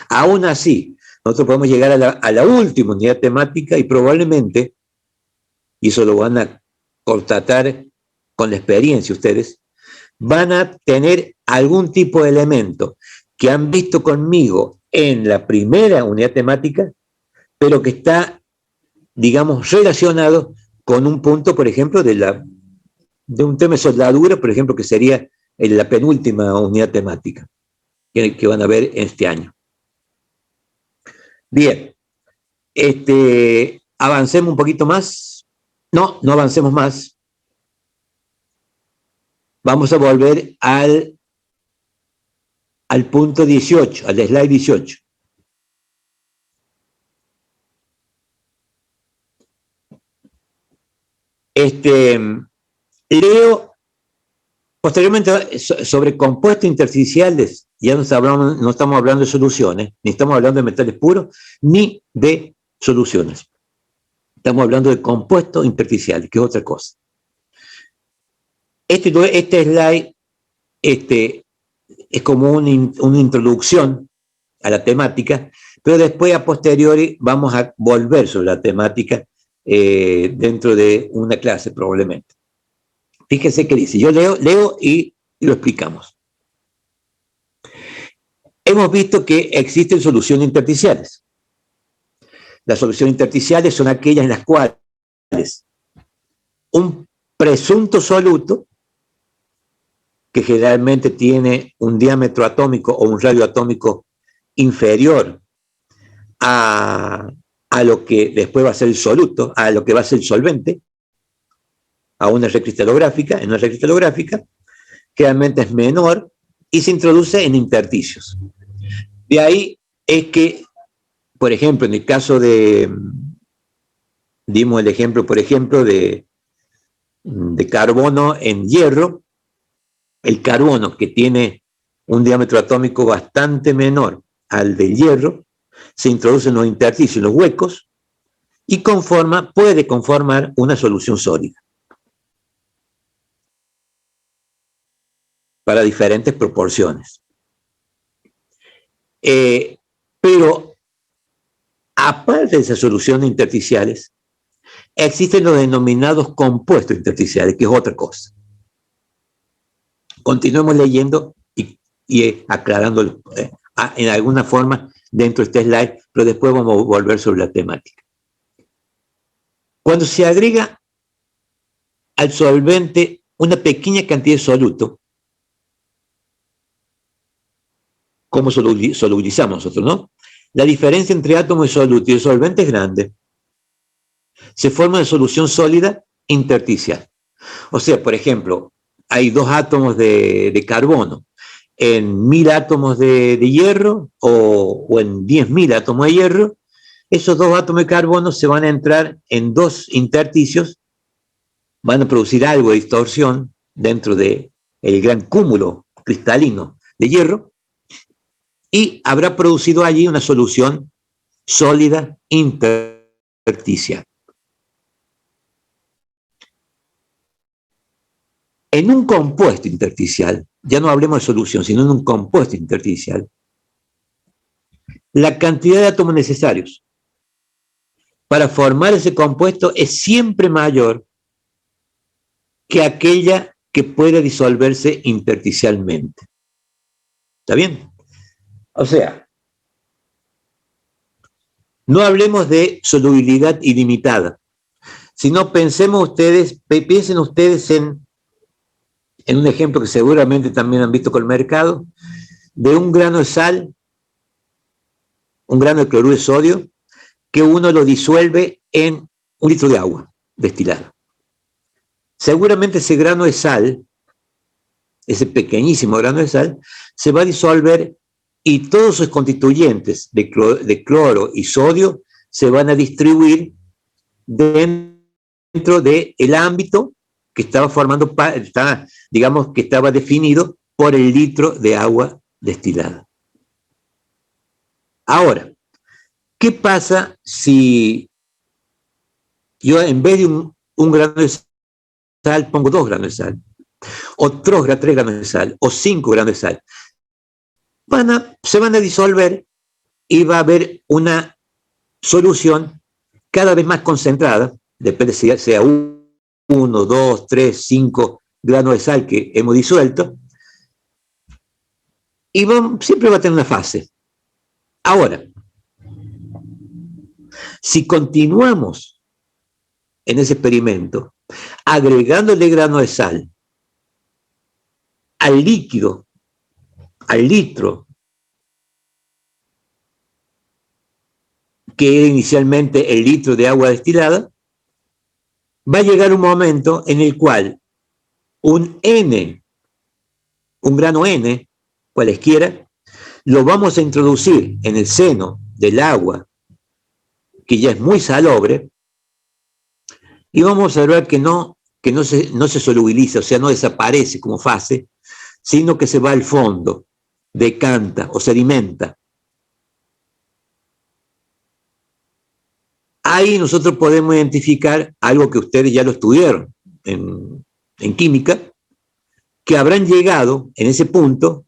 Aún así, nosotros podemos llegar a la última unidad temática y probablemente, y eso lo van a constatar con la experiencia ustedes, van a tener algún tipo de elemento que han visto conmigo en la primera unidad temática, pero que está, digamos, relacionado con un punto, por ejemplo, de un tema de soldadura, por ejemplo, que sería en la penúltima unidad temática que van a ver este año. Bien, avancemos un poquito más. No avancemos más. Vamos a volver al punto 18, al slide 18. Leo posteriormente sobre compuestos intersticiales. Ya no estamos hablando de soluciones, ni estamos hablando de metales puros, ni de soluciones. Estamos hablando de compuestos intersticiales, que es otra cosa. Este slide es como una introducción a la temática, pero después a posteriori vamos a volver sobre la temática dentro de una clase probablemente. Fíjense qué dice. Yo leo y lo explicamos. Hemos visto que existen soluciones intersticiales. Las soluciones intersticiales son aquellas en las cuales un presunto soluto, que generalmente tiene un diámetro atómico o un radio atómico inferior a lo que después va a ser el soluto, a lo que va a ser el solvente, a una red cristalográfica. En una red cristalográfica generalmente es menor y se introduce en intersticios. De ahí es que, por ejemplo, en el caso dimos el ejemplo, por ejemplo, de carbono en hierro. El carbono, que tiene un diámetro atómico bastante menor al del hierro, se introduce en los intersticios, en los huecos, y puede conformar una solución sólida para diferentes proporciones. Pero Aparte de esas soluciones intersticiales, existen los denominados compuestos intersticiales, que es otra cosa. Continuemos leyendo y aclarando en alguna forma dentro de este slide, pero después vamos a volver sobre la temática. Cuando se agrega al solvente una pequeña cantidad de soluto, ¿cómo solubilizamos nosotros, no? La diferencia entre átomo y soluto y el solvente es grande. Se forma una solución sólida intersticial. O sea, por ejemplo, hay 2 átomos de carbono en 1000 átomos de hierro o en 10.000 átomos de hierro. Esos 2 átomos de carbono se van a entrar en 2 intersticios, van a producir algo de distorsión dentro del gran cúmulo cristalino de hierro y habrá producido allí una solución sólida intersticial. En un compuesto intersticial, ya no hablemos de solución, sino en un compuesto intersticial, la cantidad de átomos necesarios para formar ese compuesto es siempre mayor que aquella que puede disolverse intersticialmente. ¿Está bien? O sea, no hablemos de solubilidad ilimitada, sino piensen ustedes en un ejemplo que seguramente también han visto con el mercado, de un grano de sal, un grano de cloruro de sodio, que uno lo disuelve en 1 litro de agua destilada. Seguramente ese grano de sal, ese pequeñísimo grano de sal, se va a disolver y todos sus constituyentes de cloro y sodio se van a distribuir dentro del ámbito que estaba formando, digamos que estaba definido por el litro de agua destilada. Ahora, ¿qué pasa si yo en vez de un grano de sal pongo 2 granos de sal, o 3 granos de sal, o 5 granos de sal? Se van a disolver y va a haber una solución cada vez más concentrada, depende si sea 1, 2, 3, 5 granos de sal que hemos disuelto, y siempre va a tener una fase. Ahora, si continuamos en ese experimento, agregándole grano de sal al líquido, al litro, que era inicialmente el litro de agua destilada, va a llegar un momento en el cual un grano N, cualesquiera, lo vamos a introducir en el seno del agua, que ya es muy salobre, y vamos a observar que no se solubiliza, o sea, no desaparece como fase, sino que se va al fondo, decanta o sedimenta. Ahí nosotros podemos identificar algo que ustedes ya lo estudiaron en química, que habrán llegado en ese punto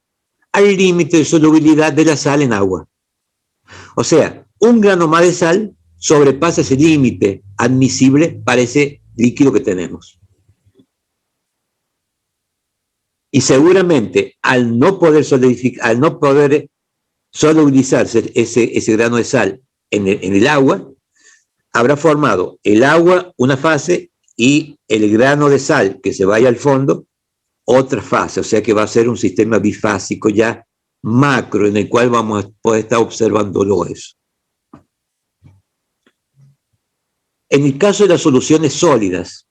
al límite de solubilidad de la sal en agua. O sea, un grano más de sal sobrepasa ese límite admisible para ese líquido que tenemos. Y seguramente al no poder solubilizarse ese grano de sal en el agua, habrá formado el agua una fase y el grano de sal que se vaya al fondo otra fase, o sea que va a ser un sistema bifásico ya macro en el cual vamos a poder estar observándolo eso. En el caso de las soluciones sólidas,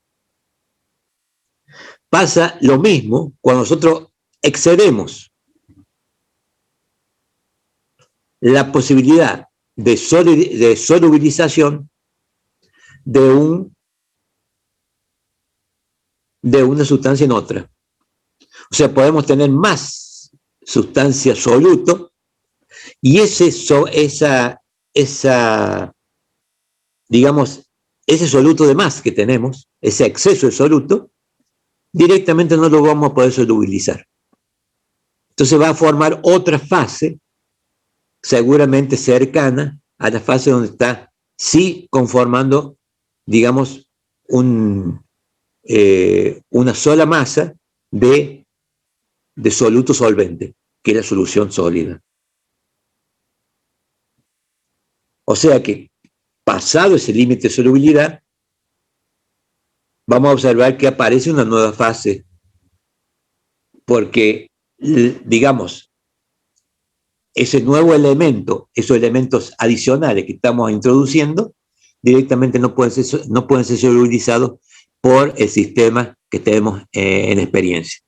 pasa lo mismo cuando nosotros excedemos la posibilidad de solubilización de una sustancia en otra. O sea, podemos tener más sustancia soluto y digamos, ese soluto de más que tenemos, ese exceso de soluto, directamente no lo vamos a poder solubilizar. Entonces va a formar otra fase, seguramente cercana a la fase donde está sí conformando, digamos, una sola masa de soluto solvente, que es la solución sólida. O sea que, pasado ese límite de solubilidad, vamos a observar que aparece una nueva fase, porque, digamos, ese nuevo elemento, esos elementos adicionales que estamos introduciendo, directamente no pueden ser solubilizados por el sistema que tenemos en experiencia.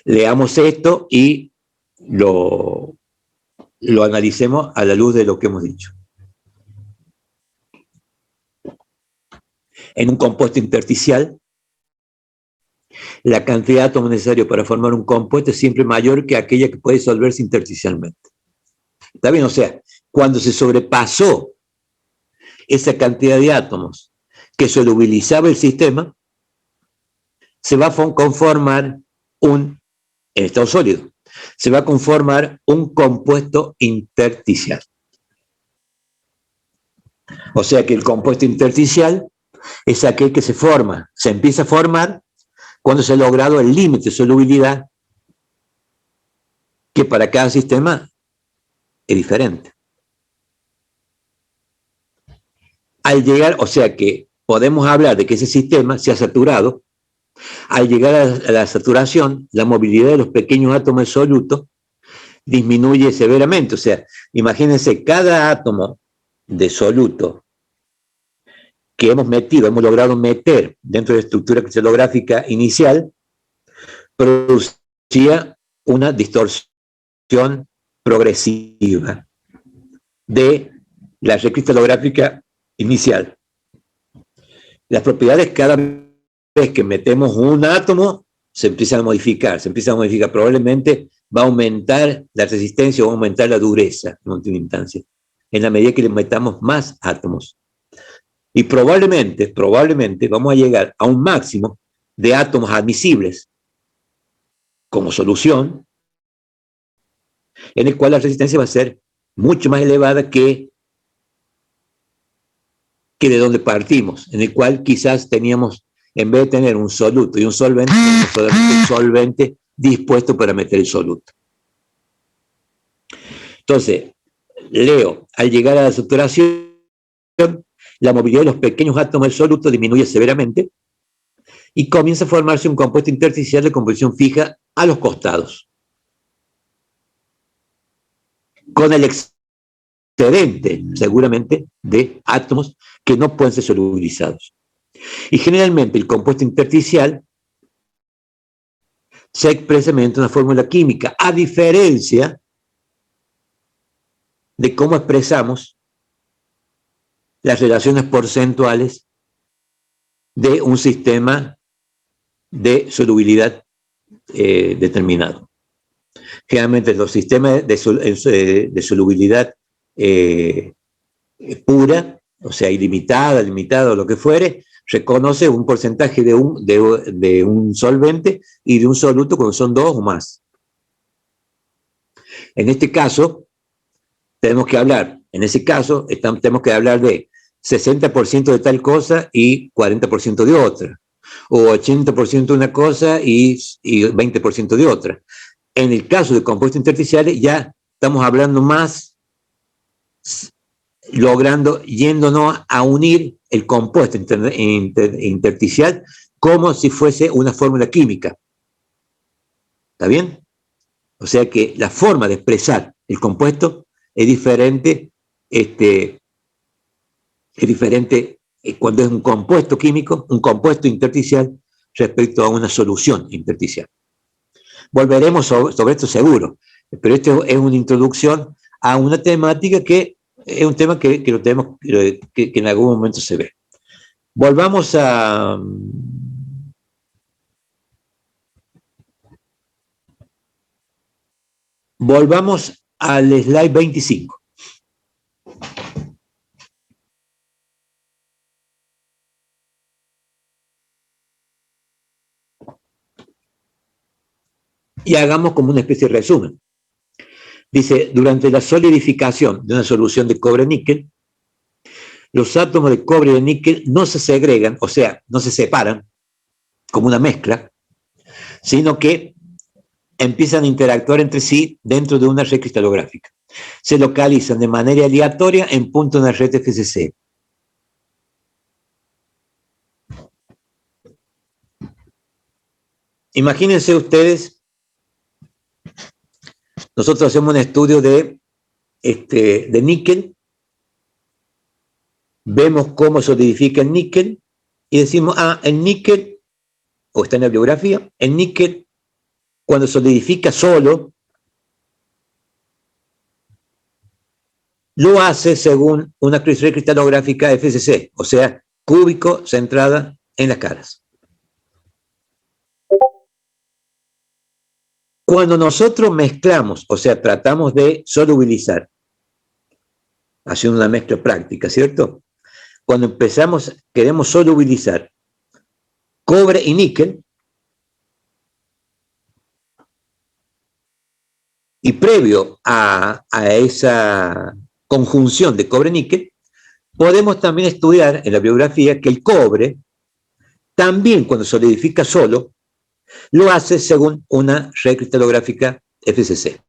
Leamos esto y lo analicemos a la luz de lo que hemos dicho. En un compuesto intersticial, la cantidad de átomos necesarios para formar un compuesto es siempre mayor que aquella que puede disolverse intersticialmente. ¿Está bien? O sea, cuando se sobrepasó esa cantidad de átomos que solubilizaba el sistema, se va a conformar en estado sólido, se va a conformar un compuesto intersticial. O sea que el compuesto intersticial es aquel que se empieza a formar cuando se ha logrado el límite de solubilidad, que para cada sistema es diferente. Al llegar, o sea que podemos hablar de que ese sistema se ha saturado. Al llegar a la saturación, la movilidad de los pequeños átomos de soluto disminuye severamente. O sea, imagínense, cada átomo de soluto que hemos logrado meter dentro de la estructura cristalográfica inicial, producía una distorsión progresiva de la red cristalográfica inicial. Las propiedades, cada vez que metemos un átomo, se empiezan a modificar. Probablemente va a aumentar la resistencia o va a aumentar la dureza en última instancia, en la medida que le metamos más átomos. Y probablemente vamos a llegar a un máximo de átomos admisibles como solución, en el cual la resistencia va a ser mucho más elevada que de donde partimos, en el cual quizás teníamos, en vez de tener un soluto y un solvente, un solvente dispuesto para meter el soluto. Entonces, leo, al llegar a la saturación, la movilidad de los pequeños átomos del soluto disminuye severamente y comienza a formarse un compuesto intersticial de composición fija a los costados, con el excedente, seguramente, de átomos que no pueden ser solubilizados. Y generalmente el compuesto intersticial se expresa mediante una fórmula química, a diferencia de cómo expresamos las relaciones porcentuales de un sistema de solubilidad determinado. Generalmente los sistemas de solubilidad pura, o sea, ilimitada, limitada o lo que fuere, reconoce un porcentaje de un solvente y de un soluto cuando son dos o más. En este caso, tenemos que hablar de 60% de tal cosa y 40% de otra, o 80% de una cosa y 20% de otra. En el caso de compuestos intersticiales ya estamos hablando más, yéndonos a unir el compuesto intersticial como si fuese una fórmula química. ¿Está bien? O sea que la forma de expresar el compuesto es diferente, cuando es un compuesto químico, un compuesto intersticial, respecto a una solución intersticial. Volveremos sobre esto seguro, pero esto es una introducción a una temática que es un tema que en algún momento se ve. Volvamos al slide 25. Y hagamos como una especie de resumen. Dice, durante la solidificación de una solución de cobre-níquel, los átomos de cobre y de níquel no se segregan, o sea, no se separan como una mezcla, sino que empiezan a interactuar entre sí dentro de una red cristalográfica. Se localizan de manera aleatoria en puntos de la red FCC. Imagínense ustedes, nosotros hacemos un estudio de níquel, vemos cómo solidifica el níquel y decimos, el níquel, o está en la bibliografía, el níquel cuando solidifica solo, lo hace según una red cristalográfica FCC, o sea, cúbico centrada en las caras. Cuando nosotros mezclamos, o sea, tratamos de solubilizar, haciendo una mezcla práctica, ¿cierto? Cuando queremos solubilizar cobre y níquel, y previo a esa conjunción de cobre-níquel, podemos también estudiar en la bibliografía que el cobre, también cuando solidifica solo, lo hace según una red cristalográfica FCC.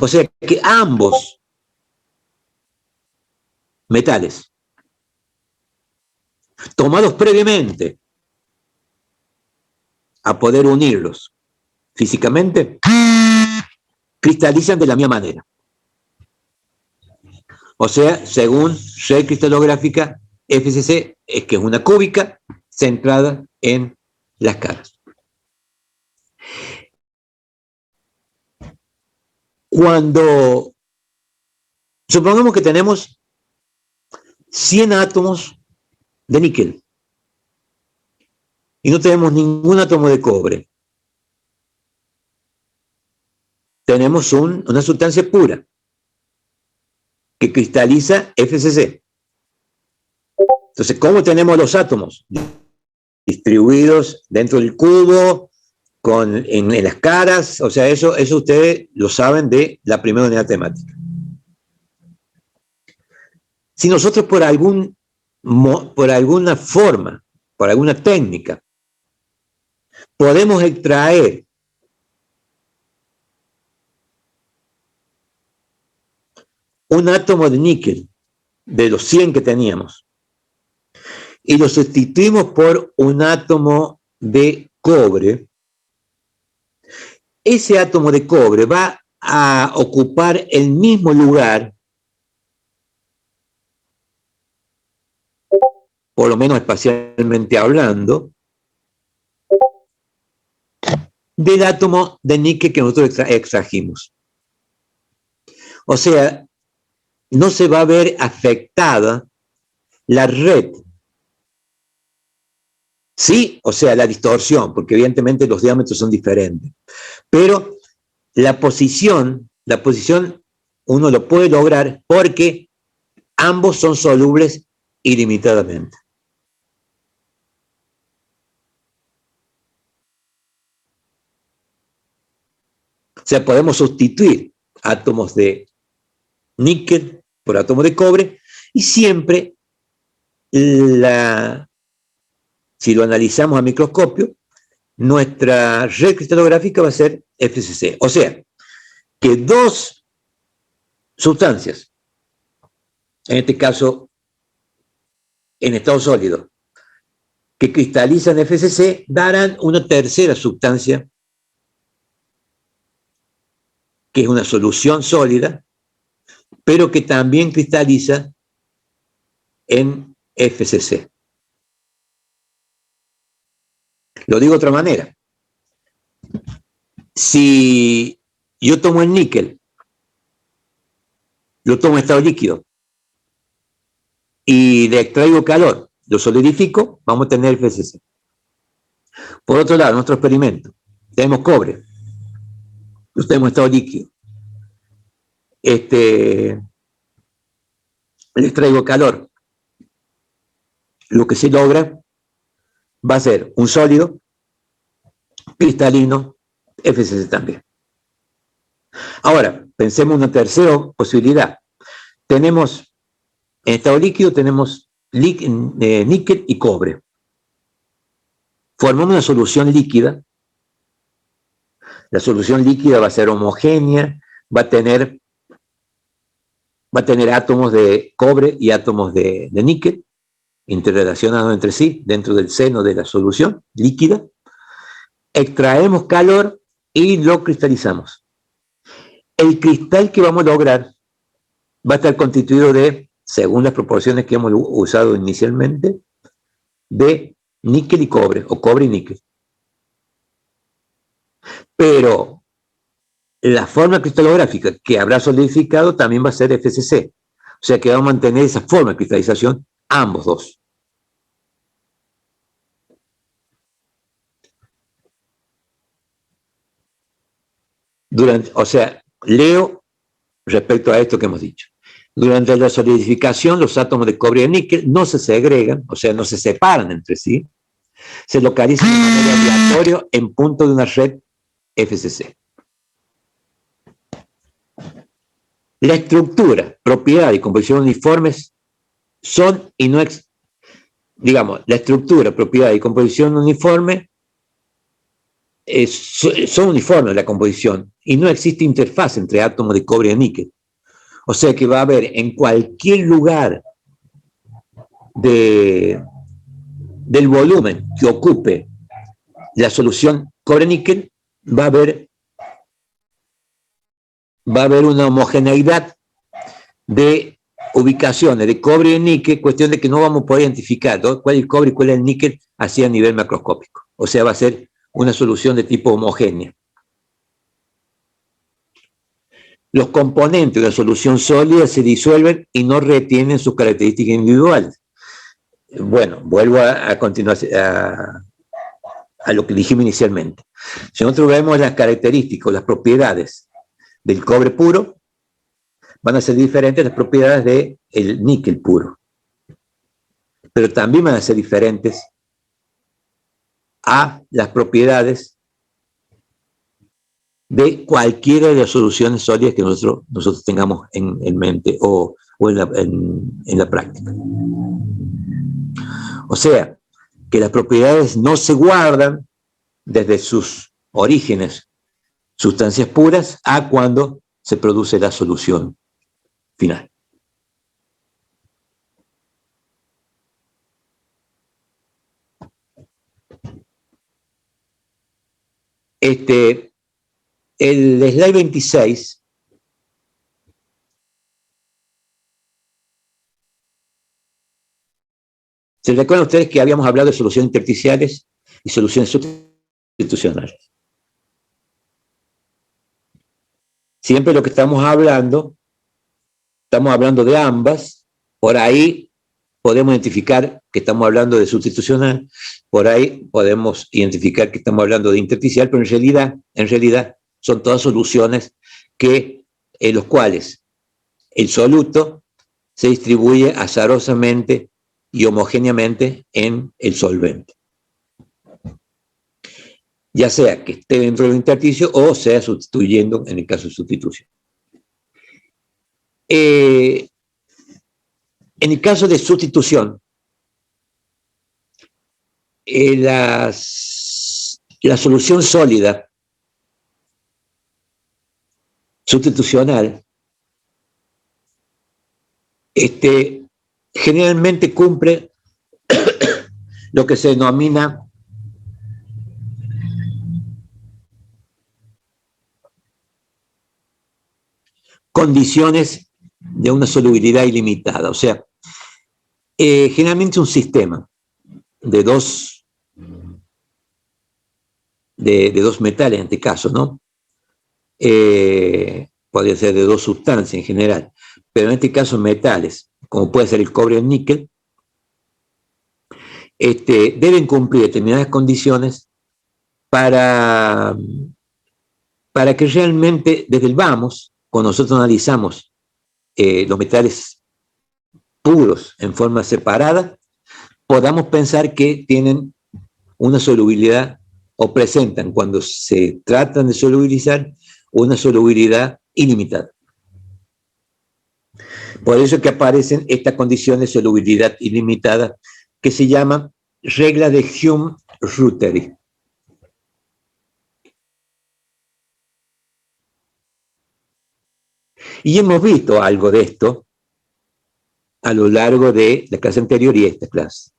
O sea que ambos metales, tomados previamente a poder unirlos físicamente, cristalizan de la misma manera. O sea, según red cristalográfica FCC, es que es una cúbica centrada en las caras. Cuando supongamos que tenemos 100 átomos de níquel y no tenemos ningún átomo de cobre, tenemos una sustancia pura que cristaliza FCC. Entonces, ¿cómo tenemos los átomos? Distribuidos dentro del cubo, en las caras, o sea, eso ustedes lo saben de la primera unidad temática. Si nosotros por alguna forma, por alguna técnica, podemos extraer un átomo de níquel de los 100 que teníamos y lo sustituimos por un átomo de cobre, ese átomo de cobre va a ocupar el mismo lugar, por lo menos espacialmente hablando, del átomo de níquel que nosotros extrajimos. O sea, no se va a ver afectada la red. Sí, o sea, la distorsión, porque evidentemente los diámetros son diferentes. Pero la posición uno lo puede lograr porque ambos son solubles ilimitadamente. O sea, podemos sustituir átomos de níquel por átomos de cobre y siempre, si lo analizamos a microscopio, nuestra red cristalográfica va a ser FCC. O sea, que dos sustancias, en este caso en estado sólido, que cristalizan FCC, darán una tercera sustancia, que es una solución sólida, pero que también cristaliza en FCC. Lo digo de otra manera. Si yo tomo el níquel, lo tomo en estado líquido, y le extraigo calor, lo solidifico, vamos a tener FCC. Por otro lado, en nuestro experimento, tenemos cobre, lo tenemos en estado líquido. Le extraigo calor. Lo que se logra va a ser un sólido, cristalino, FCC también. Ahora, pensemos una tercera posibilidad. Tenemos, en estado líquido tenemos níquel y cobre. Formamos una solución líquida. La solución líquida va a ser homogénea, va a tener átomos de cobre y átomos de níquel interrelacionados entre sí dentro del seno de la solución líquida. Extraemos calor y lo cristalizamos. El cristal que vamos a lograr va a estar constituido de, según las proporciones que hemos usado inicialmente, de níquel y cobre, o cobre y níquel. Pero la forma cristalográfica que habrá solidificado también va a ser FCC. O sea que vamos a mantener esa forma de cristalización, ambos dos. O sea, leo respecto a esto que hemos dicho. Durante la solidificación, los átomos de cobre y níquel no se segregan, o sea, no se separan entre sí, se localizan de manera aleatoria en punto de una red FCC. La estructura, propiedad y composición uniformes son y no digamos, la estructura, propiedad y composición uniforme son uniformes la composición y no existe interfaz entre átomos de cobre y níquel. O sea que va a haber en cualquier lugar del volumen que ocupe la solución cobre-níquel, va a haber una homogeneidad de ubicaciones de cobre y níquel, cuestión de que no vamos a poder identificar, ¿no?, cuál es el cobre y cuál es el níquel así a nivel macroscópico. O sea, va a ser una solución de tipo homogénea. Los componentes de la solución sólida se disuelven y no retienen sus características individuales. Bueno, vuelvo a continuación a lo que dijimos inicialmente. Si nosotros vemos las características, las propiedades del cobre puro, van a ser diferentes las propiedades del níquel puro. Pero también van a ser diferentes a las propiedades de cualquiera de las soluciones sólidas que nosotros tengamos en mente o en la práctica. O sea, que las propiedades no se guardan desde sus orígenes, sustancias puras, a cuando se produce la solución final. El slide 26 ¿se recuerdan ustedes que habíamos hablado de soluciones intersticiales y soluciones sustitucionales? Siempre lo que estamos hablando de ambas. Por ahí podemos identificar que estamos hablando de sustitucional, por ahí podemos identificar que estamos hablando de intersticial, pero en realidad son todas soluciones en los cuales el soluto se distribuye azarosamente y homogéneamente en el solvente, ya sea que esté dentro del intersticio o sea sustituyendo en el caso de sustitución. En el caso de sustitución, la solución sólida sustitucional generalmente cumple lo que se denomina condiciones de una solubilidad ilimitada. O sea, generalmente un sistema de dos metales, en este caso, ¿no? Podría ser de dos sustancias en general, pero en este caso metales, como puede ser el cobre y el níquel, deben cumplir determinadas condiciones para que realmente, desde el vamos, cuando nosotros analizamos los metales puros en forma separada, podamos pensar que tienen una solubilidad o presentan, cuando se tratan de solubilizar, una solubilidad ilimitada. Por eso es que aparecen estas condiciones de solubilidad ilimitada que se llaman regla de Hume-Rutherford. Y hemos visto algo de esto a lo largo de la clase anterior y esta clase.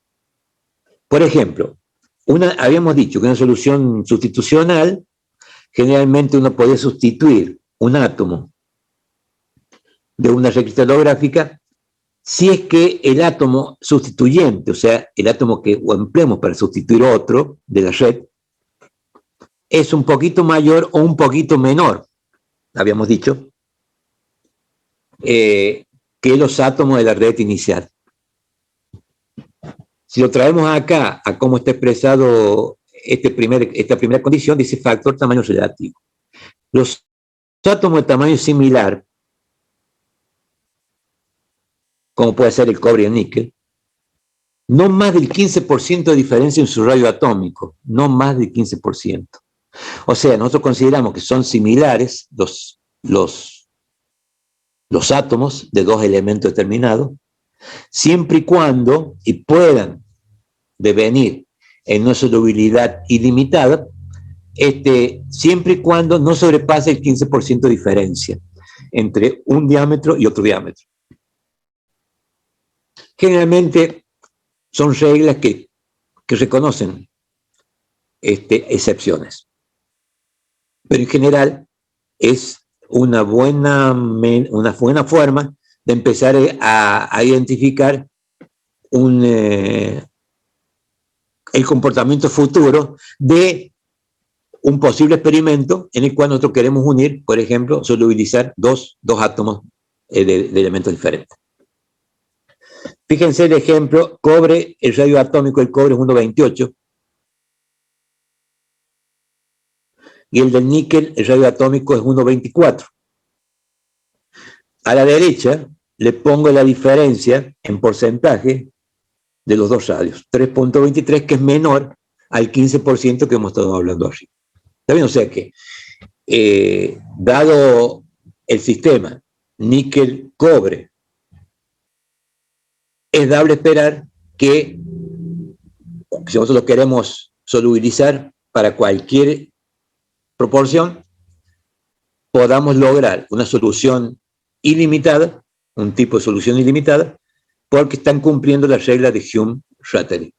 Por ejemplo, habíamos dicho que una solución sustitucional, generalmente uno podía sustituir un átomo de una red cristalográfica si es que el átomo sustituyente, o sea, el átomo que empleamos para sustituir otro de la red, es un poquito mayor o un poquito menor, habíamos dicho, que los átomos de la red inicial. Si lo traemos acá a cómo está expresado esta primera condición, dice factor tamaño relativo. Los átomos de tamaño similar, como puede ser el cobre y el níquel, no más del 15% de diferencia en su radio atómico, no más del 15%. O sea, nosotros consideramos que son similares los átomos de dos elementos determinados, siempre y cuando, y puedan devenir en una solubilidad ilimitada, siempre y cuando no sobrepase el 15% de diferencia entre un diámetro y otro diámetro. Generalmente son reglas que reconocen excepciones, pero en general es una buena forma de empezar a identificar el comportamiento futuro de un posible experimento en el cual nosotros queremos unir, por ejemplo, solubilizar dos átomos de elementos diferentes. Fíjense el ejemplo, cobre, el radio atómico del cobre es 1,28, y el del níquel, el radio atómico es 1,24. A la derecha le pongo la diferencia en porcentaje de los dos radios, 3,23, que es menor al 15% que hemos estado hablando arriba. ¿Está bien? O sea que, dado el sistema níquel-cobre, es dable esperar que, si nosotros lo queremos solubilizar para cualquier proporción, podamos lograr una solución ilimitada, un tipo de solución ilimitada, porque están cumpliendo la regla de Hume-Rutherford.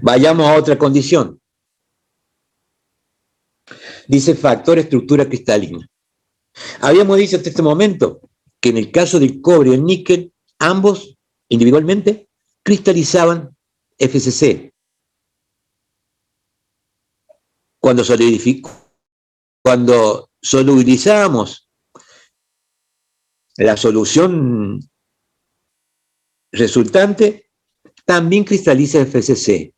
Vayamos a otra condición. Dice factor estructura cristalina. Habíamos dicho hasta este momento que en el caso del cobre y el níquel, ambos individualmente cristalizaban FCC. Cuando solubilizamos la solución resultante, también cristaliza FCC.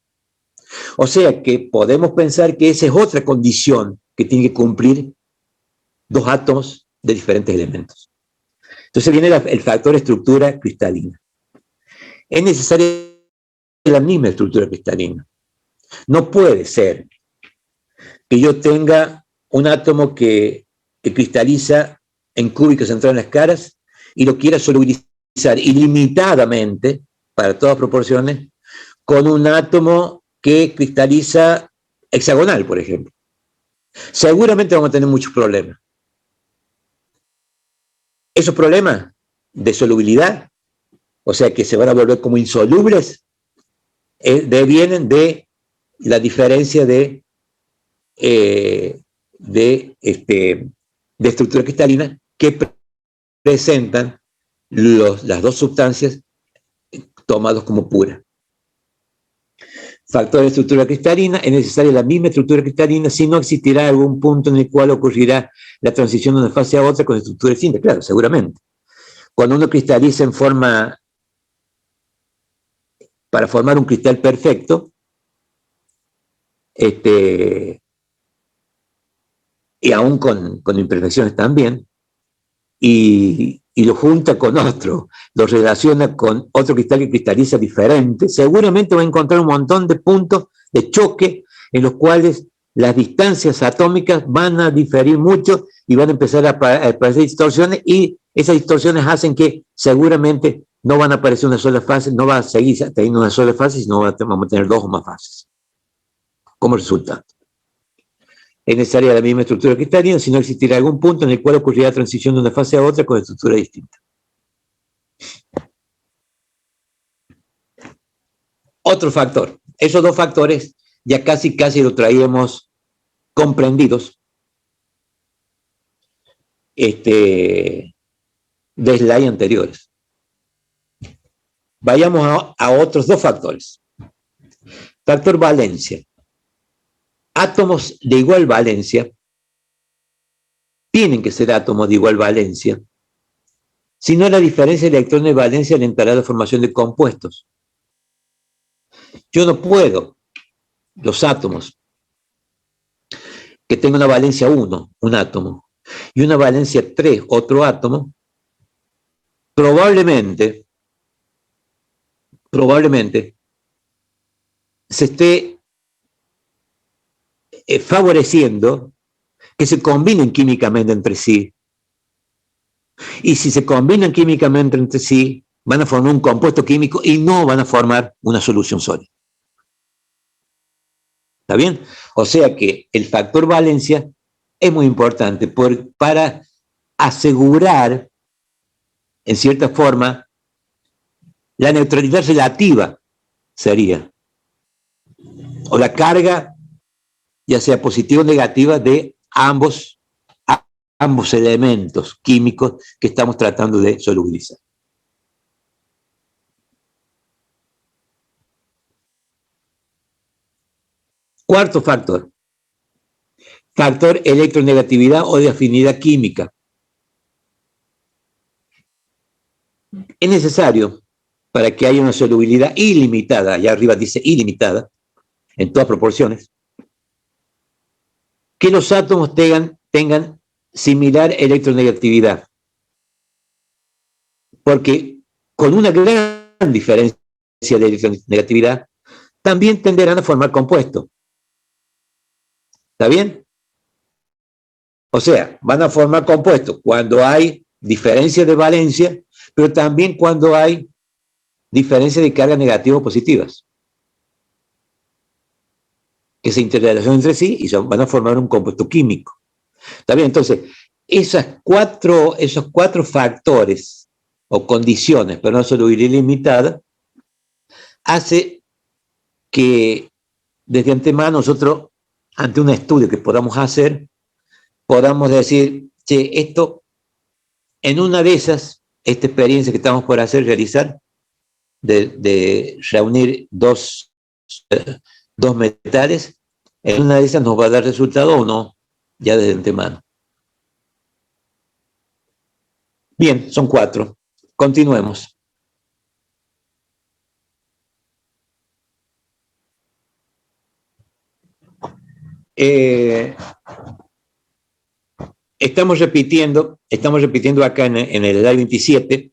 O sea que podemos pensar que esa es otra condición que tiene que cumplir dos átomos de diferentes elementos. Entonces viene el factor estructura cristalina. Es necesaria la misma estructura cristalina. No puede ser que yo tenga un átomo que cristaliza en cúbicos centrados en las caras y lo quiera solubilizar ilimitadamente, para todas proporciones, con un átomo que cristaliza hexagonal, por ejemplo. Seguramente vamos a tener muchos problemas. Esos problemas de solubilidad, o sea que se van a volver como insolubles, devienen de la diferencia de estructura cristalina que presentan las dos sustancias tomados como puras. Factor de estructura cristalina, es necesaria la misma estructura cristalina, si no existirá algún punto en el cual ocurrirá la transición de una fase a otra con estructura distinta. Claro, seguramente. Cuando uno cristaliza para formar un cristal perfecto, y aún con imperfecciones también, y lo junta con otro, lo relaciona con otro cristal que cristaliza diferente, seguramente va a encontrar un montón de puntos de choque en los cuales las distancias atómicas van a diferir mucho y van a empezar a aparecer distorsiones, y esas distorsiones hacen que seguramente no van a aparecer una sola fase, no va a seguir teniendo una sola fase, sino vamos a tener dos o más fases como resultado. Es necesaria la misma estructura cristalina, si no existirá algún punto en el cual ocurrirá transición de una fase a otra con estructura distinta. Otro factor, esos dos factores ya casi lo traíamos comprendidos de slides anteriores. Vayamos a otros dos factores. Factor valencia. Átomos de igual valencia tienen que ser átomos de igual valencia, si no la diferencia de electrones de valencia alentará la formación de compuestos. Yo no puedo, los átomos que tengan una valencia 1, un átomo, y una valencia 3, otro átomo, probablemente se esté favoreciendo que se combinen químicamente entre sí. Y si se combinan químicamente entre sí, van a formar un compuesto químico y no van a formar una solución sólida. ¿Está bien? O sea que el factor valencia es muy importante para asegurar, en cierta forma, la neutralidad relativa sería, o la carga, ya sea positiva o negativa, de ambos elementos químicos que estamos tratando de solubilizar. Cuarto factor, factor electronegatividad o de afinidad química. Es necesario, para que haya una solubilidad ilimitada, allá arriba dice ilimitada, en todas proporciones, que los átomos tengan similar electronegatividad. Porque con una gran diferencia de electronegatividad, también tenderán a formar compuestos. ¿Está bien? O sea, van a formar compuestos cuando hay diferencia de valencia, pero también cuando hay diferencia de cargas negativas o positivas, que se interrelacionan entre sí y van a formar un compuesto químico. ¿Está bien? Entonces, esos cuatro factores o condiciones para una solubilidad ilimitada hace que desde antemano nosotros, ante un estudio que podamos hacer, podamos decir, che, esto, en una de esas, esta experiencia que estamos por realizar, de reunir dos metales, en una de esas nos va a dar resultado o no, ya desde antemano. Bien, son 4. Continuemos. Estamos repitiendo acá en el slide 27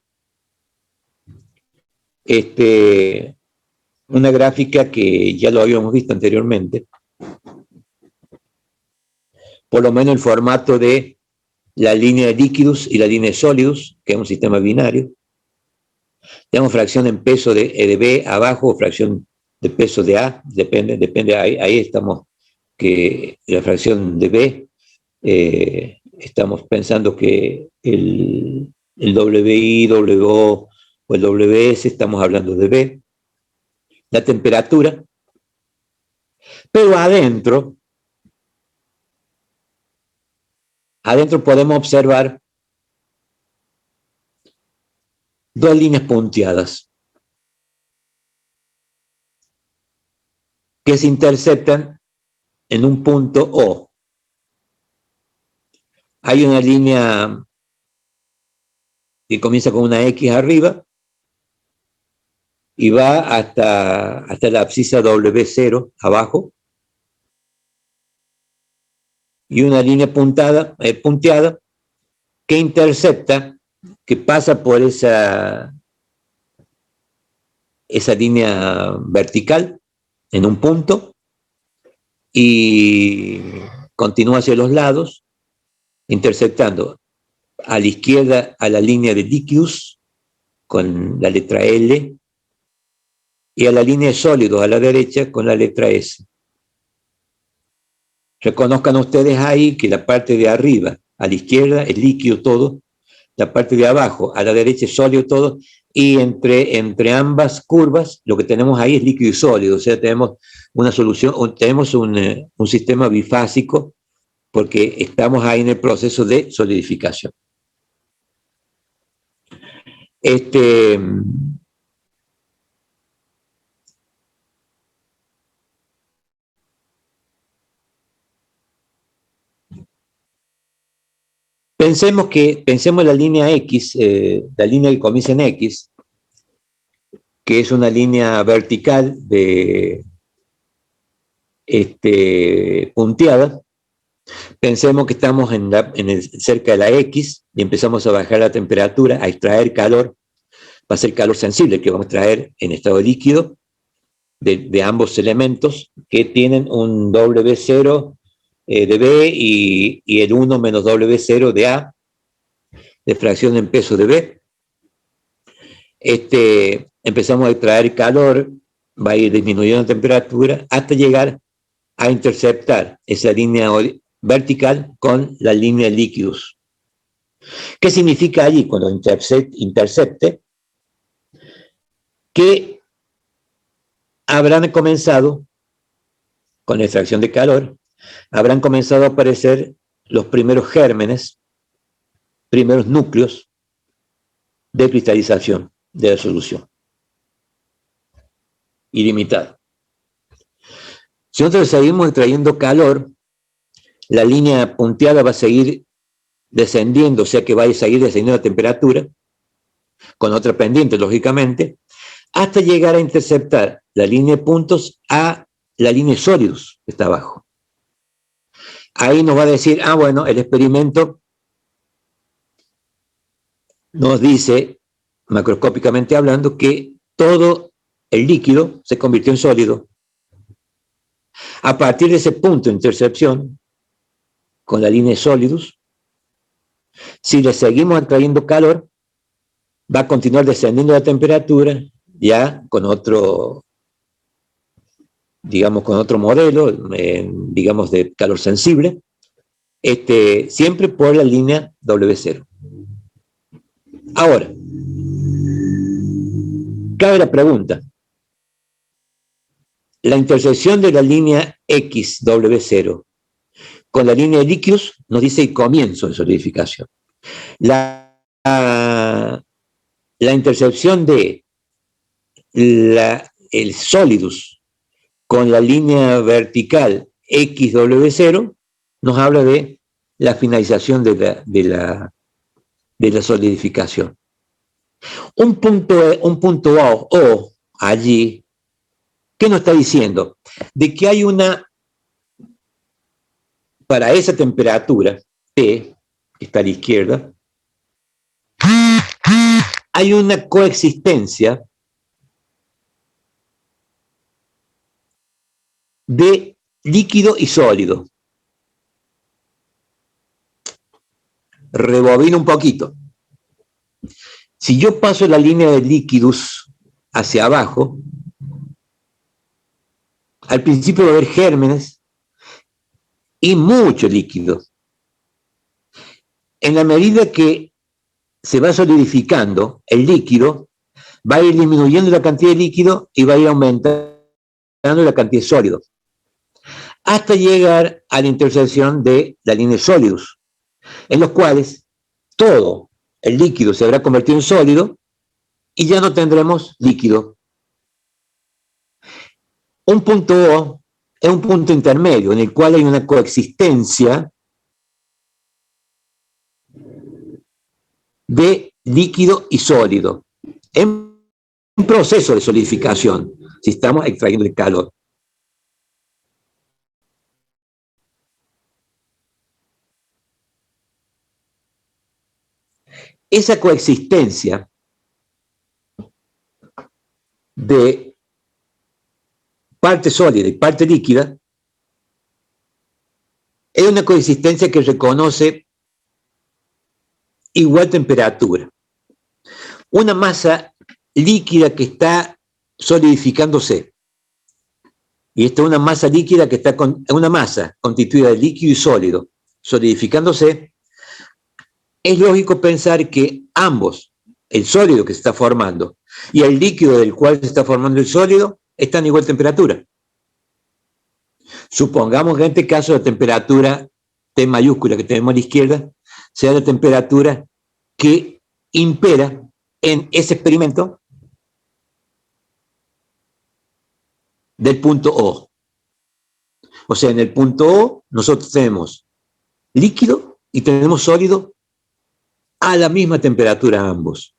una gráfica que ya lo habíamos visto anteriormente, por lo menos el formato de la línea de líquidos y la línea de sólidos, que es un sistema binario. Tenemos fracción en peso de B abajo, o fracción de peso de A, depende ahí estamos, que la fracción de B, estamos pensando que el WI, WO o el WS, estamos hablando de B. La temperatura, pero adentro podemos observar dos líneas punteadas que se interceptan en un punto O. Hay una línea que comienza con una X arriba y va hasta la abscisa W0 abajo, y una línea punteada que intercepta, que pasa por esa línea vertical en un punto y continúa hacia los lados, interceptando a la izquierda a la línea de líquidos con la letra L y a la línea de sólidos a la derecha con la letra S. Reconozcan ustedes ahí que la parte de arriba a la izquierda es líquido todo, la parte de abajo a la derecha es sólido todo, y entre ambas curvas lo que tenemos ahí es líquido y sólido, o sea, tenemos una solución, tenemos un sistema bifásico porque estamos ahí en el proceso de solidificación. Pensemos la línea X, la línea que comienza en X, que es una línea vertical punteada. Pensemos que estamos cerca de la X y empezamos a bajar la temperatura, a extraer calor. Va a ser calor sensible que vamos a extraer en estado líquido de ambos elementos que tienen un W0 de B y el 1 menos W0 de A, de fracción en peso de B. Empezamos a extraer calor, va a ir disminuyendo la temperatura hasta llegar a interceptar esa línea vertical con la línea de líquidos. ¿Qué significa allí cuando intercepte? Que habrán comenzado, con la extracción de calor, habrán comenzado a aparecer los primeros gérmenes, primeros núcleos de cristalización de la solución ilimitada. Si nosotros seguimos extrayendo calor, la línea punteada va a seguir descendiendo, o sea que va a seguir descendiendo la temperatura, con otra pendiente, lógicamente, hasta llegar a interceptar la línea de puntos a la línea de sólidos que está abajo. Ahí nos va a decir, bueno, el experimento nos dice, macroscópicamente hablando, que todo el líquido se convirtió en sólido. A partir de ese punto de intercepción, con la línea de sólidos, si le seguimos extrayendo calor, va a continuar descendiendo la temperatura, ya con otro, digamos, con otro modelo, digamos, de calor sensible, siempre por la línea W0. Ahora, cabe la pregunta, la intersección de la línea X, W0, con la línea de líquidos nos dice el comienzo de solidificación. La intersección de el sólidos con la línea vertical XW0 nos habla de la finalización de la solidificación. Un punto O allí, ¿qué nos está diciendo? De que hay para esa temperatura, T, que está a la izquierda, hay una coexistencia de líquido y sólido. Rebobino un poquito. Si yo paso la línea de líquidos hacia abajo, al principio va a haber gérmenes y mucho líquido. En la medida que se va solidificando el líquido, va a ir disminuyendo la cantidad de líquido y va a ir aumentando la cantidad de sólido, hasta llegar a la intersección de la línea de sólidos, en los cuales todo el líquido se habrá convertido en sólido y ya no tendremos líquido. Un punto O es un punto intermedio en el cual hay una coexistencia de líquido y sólido en un proceso de solidificación, si estamos extrayendo el calor. Esa coexistencia de parte sólida y parte líquida es una coexistencia que reconoce igual temperatura. Una masa líquida que está solidificándose. Y esta es una masa líquida que está una masa constituida de líquido y sólido, solidificándose. Es lógico pensar que ambos, el sólido que se está formando y el líquido del cual se está formando el sólido, están a igual temperatura. Supongamos que en este caso la temperatura T mayúscula que tenemos a la izquierda sea la temperatura que impera en ese experimento del punto O. O sea, en el punto O nosotros tenemos líquido y tenemos sólido a la misma temperatura ambos.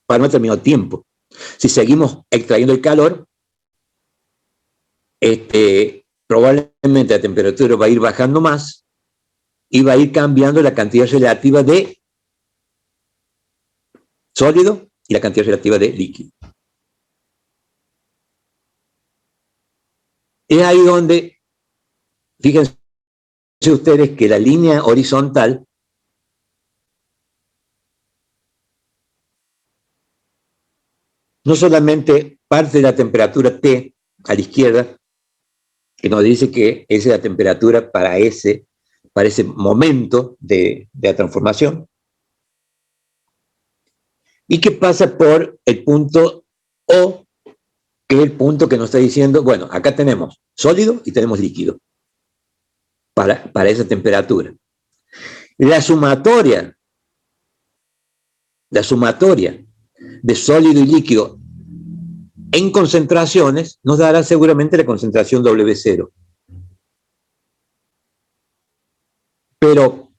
Para un determinado tiempo. Si seguimos extrayendo el calor, probablemente la temperatura va a ir bajando más y va a ir cambiando la cantidad relativa de sólido y la cantidad relativa de líquido. Es ahí donde, fíjense ustedes que la línea horizontal no solamente parte de la temperatura T a la izquierda, que nos dice que esa es la temperatura para ese momento de la transformación, y que pasa por el punto O, que es el punto que nos está diciendo, bueno, acá tenemos sólido y tenemos líquido para esa temperatura. La sumatoria de sólido y líquido en concentraciones nos dará seguramente la concentración W0. Pero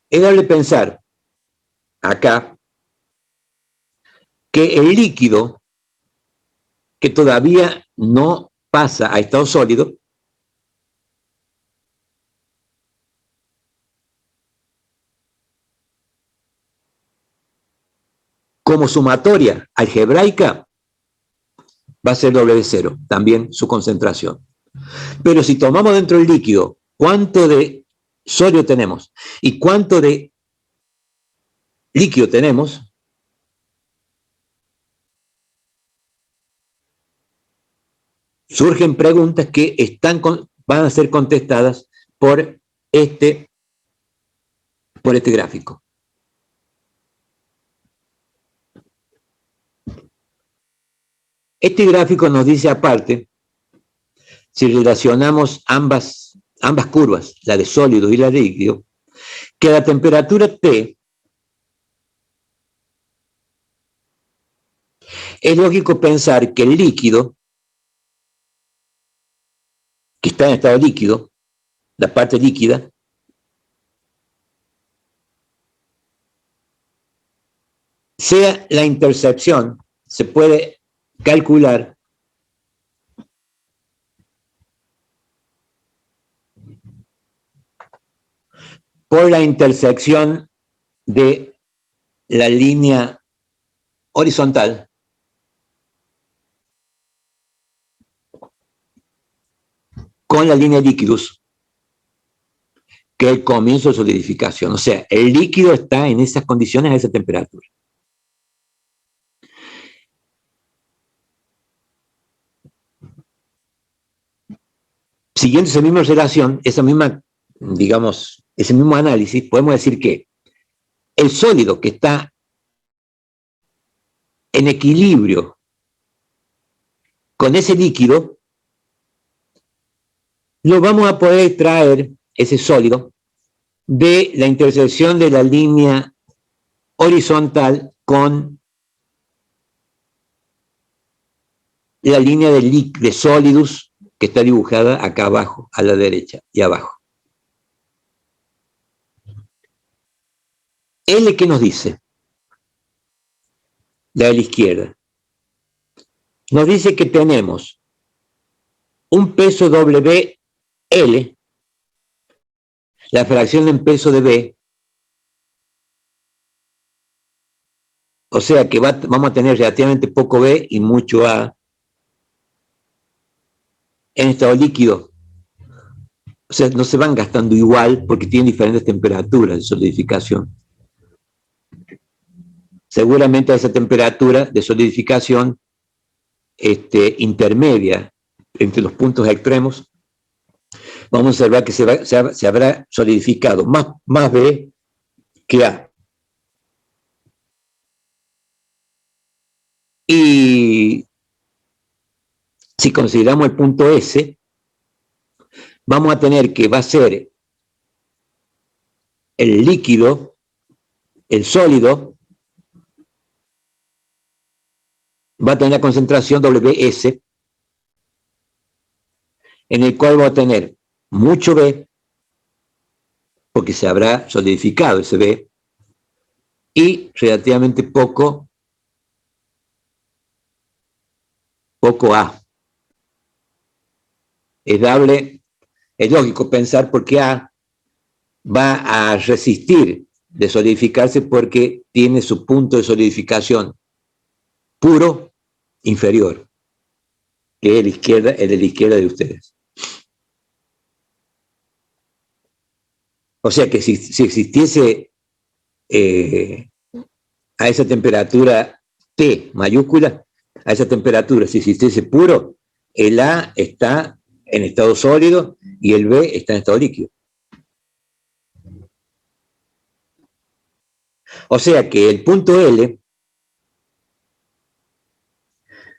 es darle pensar acá que el líquido que todavía no pasa a estado sólido como sumatoria algebraica va a ser W0, también su concentración. Pero si tomamos dentro del líquido cuánto de sólido tenemos y cuánto de líquido tenemos, surgen preguntas que van a ser contestadas por este gráfico. Este gráfico nos dice aparte, si relacionamos ambas curvas, la de sólido y la de líquido, que la temperatura T es lógico pensar que el líquido, que está en estado líquido, la parte líquida, sea la intercepción, se puede calcular por la intersección de la línea horizontal con la línea líquidos, que es el comienzo de solidificación. O sea, el líquido está en esas condiciones a esa temperatura. Siguiendo esa misma relación, ese mismo análisis, podemos decir que el sólido que está en equilibrio con ese líquido, lo vamos a poder extraer, ese sólido, de la intersección de la línea horizontal con la línea de sólidos que está dibujada acá abajo, a la derecha y abajo. L, ¿qué nos dice? La de la izquierda. Nos dice que tenemos un peso WL, la fracción en peso de B, o sea que vamos a tener relativamente poco B y mucho A en estado líquido. O sea, no se van gastando igual porque tienen diferentes temperaturas de solidificación. Seguramente a esa temperatura de solidificación intermedia entre los puntos extremos, vamos a observar que se habrá solidificado más B que A. Y si consideramos el punto S, vamos a tener que va a ser el líquido, el sólido, va a tener la concentración WS, en el cual va a tener mucho B, porque se habrá solidificado ese B, y relativamente poco A. Es lógico pensar por qué A va a resistir de solidificarse porque tiene su punto de solidificación puro inferior, que es el de la izquierda de ustedes. O sea que si existiese a esa temperatura T mayúscula, a esa temperatura, si existiese puro, el A está en estado sólido y el B está en estado líquido. O sea que el punto L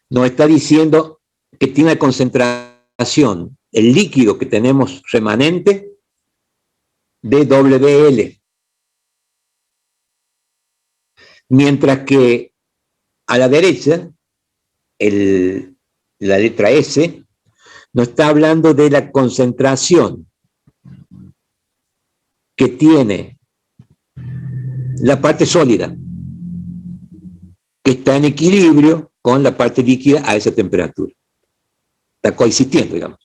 nos está diciendo que tiene una concentración, el líquido que tenemos remanente, de WL. Mientras que a la derecha, la letra S, nos está hablando de la concentración que tiene la parte sólida, que está en equilibrio con la parte líquida a esa temperatura. Está coexistiendo, digamos.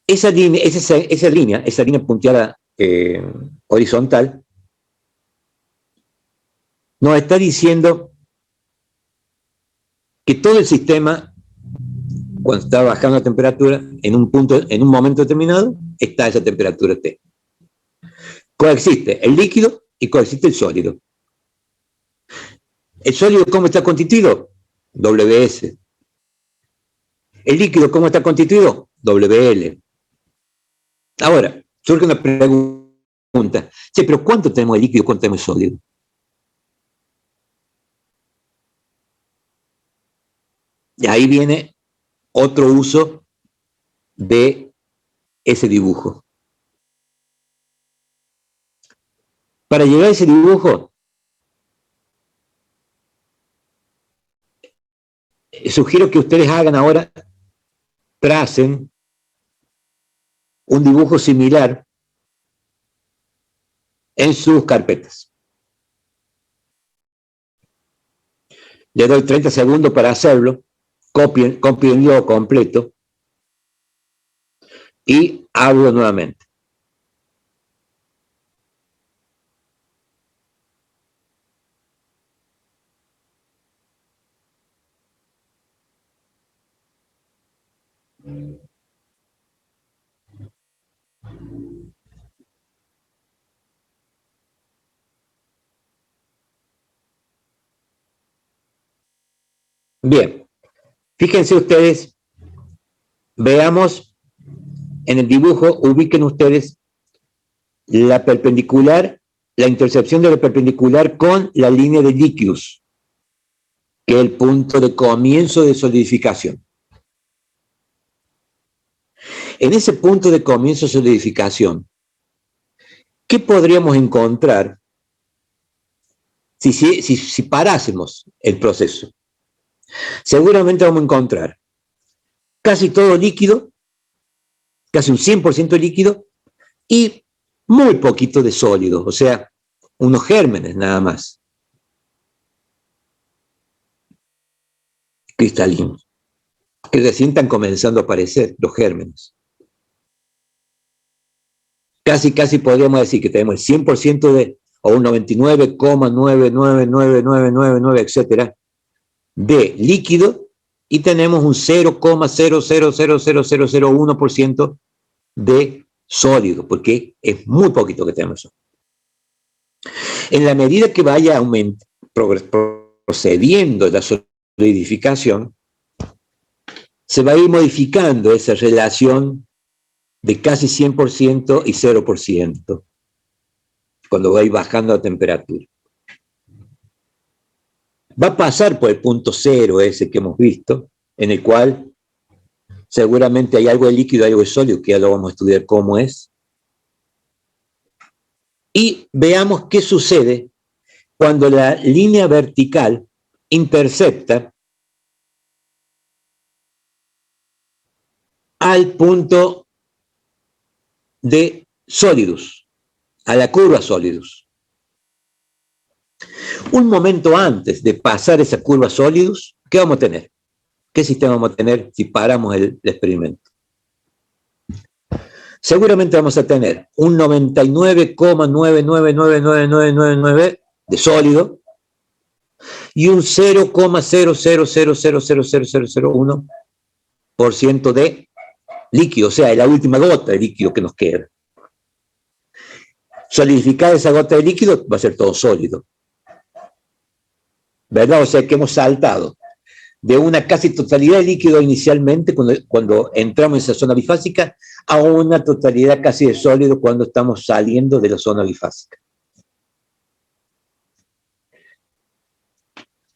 Esa línea punteada horizontal, nos está diciendo que todo el sistema, cuando está bajando la temperatura, en un momento determinado, está a esa temperatura T. Coexiste el líquido y coexiste el sólido. ¿El sólido cómo está constituido? WS. ¿El líquido cómo está constituido? WL. Ahora, surge una pregunta. Sí, pero ¿cuánto tenemos de líquido y cuánto tenemos de sólido? Y ahí viene otro uso de ese dibujo. Para llegar a ese dibujo, sugiero que ustedes hagan ahora, tracen un dibujo similar en sus carpetas. Le doy 30 segundos para hacerlo, cópienlo completo y hablo nuevamente. Bien, fíjense ustedes, veamos en el dibujo, ubiquen ustedes la perpendicular, la intercepción de la perpendicular con la línea de líquidos, que es el punto de comienzo de solidificación. En ese punto de comienzo de solidificación, ¿qué podríamos encontrar si parásemos el proceso? Seguramente vamos a encontrar casi todo líquido, casi un 100% líquido, y muy poquito de sólido, o sea, unos gérmenes nada más, cristalinos, que recién están comenzando a aparecer los gérmenes. Casi podríamos decir que tenemos el 100% o un 99,999999, etcétera, de líquido, y tenemos un 0,000001% de sólido, porque es muy poquito que tenemos. En la medida que vaya procediendo la solidificación, se va a ir modificando esa relación de casi 100% y 0%, cuando va a ir bajando la temperatura. Va a pasar por el punto cero ese que hemos visto, en el cual seguramente hay algo de líquido, algo de sólido, que ya lo vamos a estudiar cómo es. Y veamos qué sucede cuando la línea vertical intercepta al punto de sólidos, a la curva sólidos. Un momento antes de pasar esa curva sólidos, ¿qué vamos a tener? ¿Qué sistema vamos a tener si paramos el experimento? Seguramente vamos a tener un 99,999999 de sólido y un 0,00000001% de líquido, o sea, la última gota de líquido que nos queda. Solidificar esa gota de líquido va a ser todo sólido, ¿verdad? O sea que hemos saltado de una casi totalidad de líquido inicialmente cuando entramos en esa zona bifásica a una totalidad casi de sólido cuando estamos saliendo de la zona bifásica.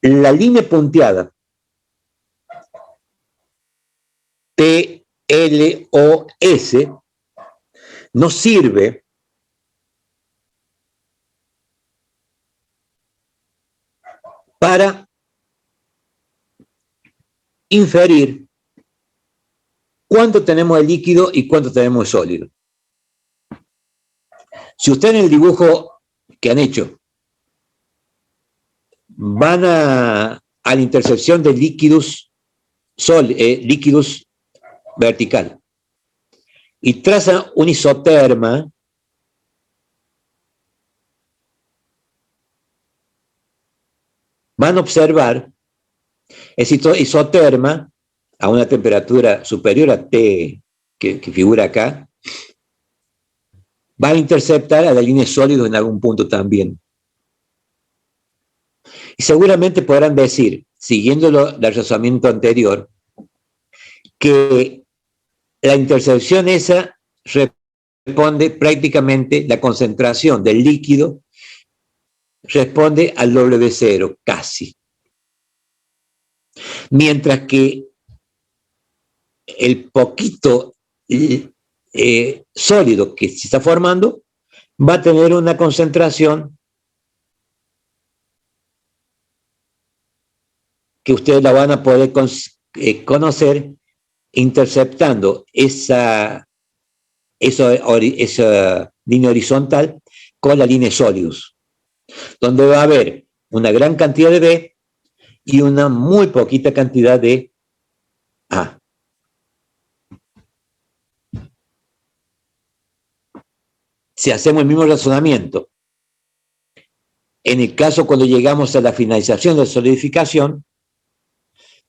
La línea punteada TLOS nos sirve para inferir cuánto tenemos de líquido y cuánto tenemos de sólido. Si ustedes en el dibujo que han hecho van a la intersección de líquidos vertical y trazan un isoterma, van a observar ese isoterma a una temperatura superior a T que figura acá, va a interceptar a la línea de sólidos en algún punto también. Y seguramente podrán decir, siguiendo el razonamiento anterior, que la intersección esa responde prácticamente, la concentración del líquido responde al W0, casi. Mientras que el poquito sólido que se está formando va a tener una concentración que ustedes la van a poder conocer interceptando esa línea horizontal con la línea de sólidos, donde va a haber una gran cantidad de B y una muy poquita cantidad de A. Si hacemos el mismo razonamiento, en el caso cuando llegamos a la finalización de la solidificación,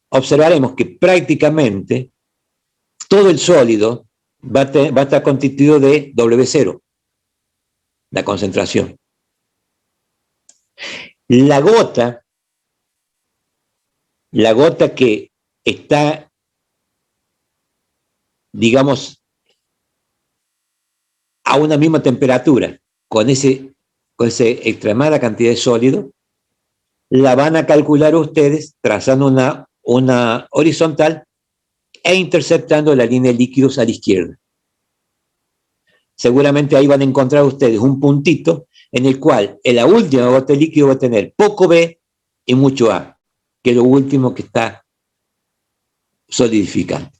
observaremos que prácticamente todo el sólido va a estar constituido de W0, la concentración. La gota que está, digamos, a una misma temperatura, con esa extremada cantidad de sólido, la van a calcular ustedes trazando una horizontal e interceptando la línea de líquidos a la izquierda. Seguramente ahí van a encontrar ustedes un puntito en el cual en la última gota de líquido va a tener poco B y mucho A, que es lo último que está solidificando.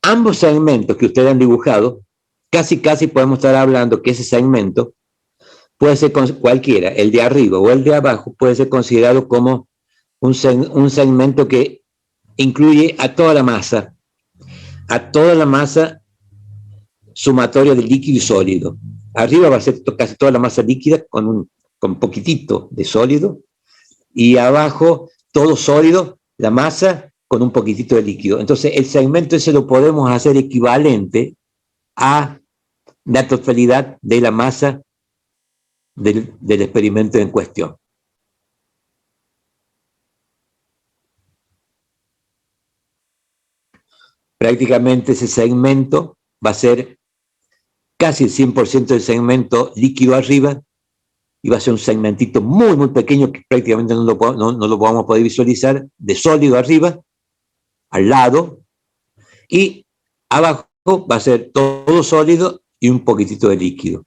Ambos segmentos que ustedes han dibujado, casi podemos estar hablando que ese segmento puede ser cualquiera, el de arriba o el de abajo, puede ser considerado como un segmento que incluye a toda la masa sumatoria de líquido y sólido. Arriba va a ser casi toda la masa líquida con poquitito de sólido, y abajo todo sólido, la masa con un poquitito de líquido. Entonces el segmento ese lo podemos hacer equivalente a la totalidad de la masa del experimento en cuestión. Prácticamente ese segmento va a ser casi el 100% del segmento líquido arriba, y va a ser un segmentito muy, muy pequeño que prácticamente no lo vamos a poder visualizar, de sólido arriba, al lado, y abajo va a ser todo sólido y un poquitito de líquido.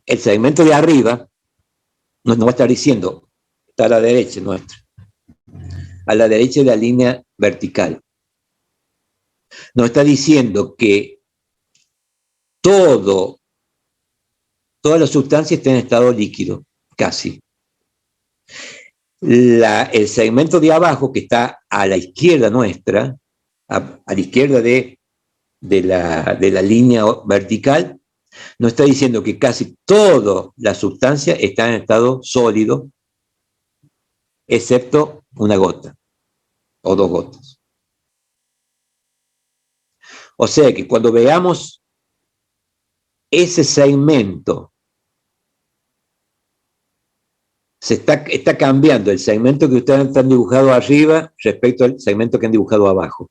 El segmento de arriba nos va a estar diciendo, está a la derecha nuestra, a la derecha de la línea vertical. Nos está diciendo que toda la sustancia está en estado líquido, casi. El segmento de abajo, que está a la izquierda nuestra, a la izquierda de la línea vertical, nos está diciendo que casi toda la sustancia está en estado sólido, excepto una gota o dos gotas. O sea que cuando veamos ese segmento, está cambiando el segmento que ustedes han dibujado arriba respecto al segmento que han dibujado abajo.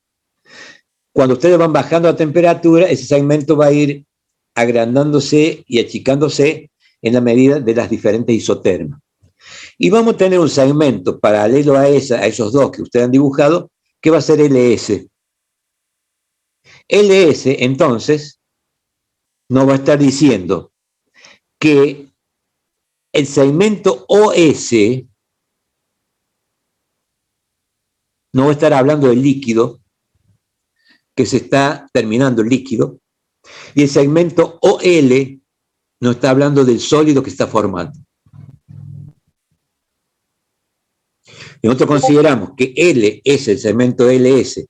Cuando ustedes van bajando la temperatura, ese segmento va a ir agrandándose y achicándose en la medida de las diferentes isotermas. Y vamos a tener un segmento paralelo a esos dos que ustedes han dibujado, que va a ser LS. LS, entonces, nos va a estar diciendo que el segmento OS no va a estar hablando del líquido, que se está terminando el líquido, y el segmento OL nos está hablando del sólido que está formando. Nosotros consideramos que LS, el segmento LS,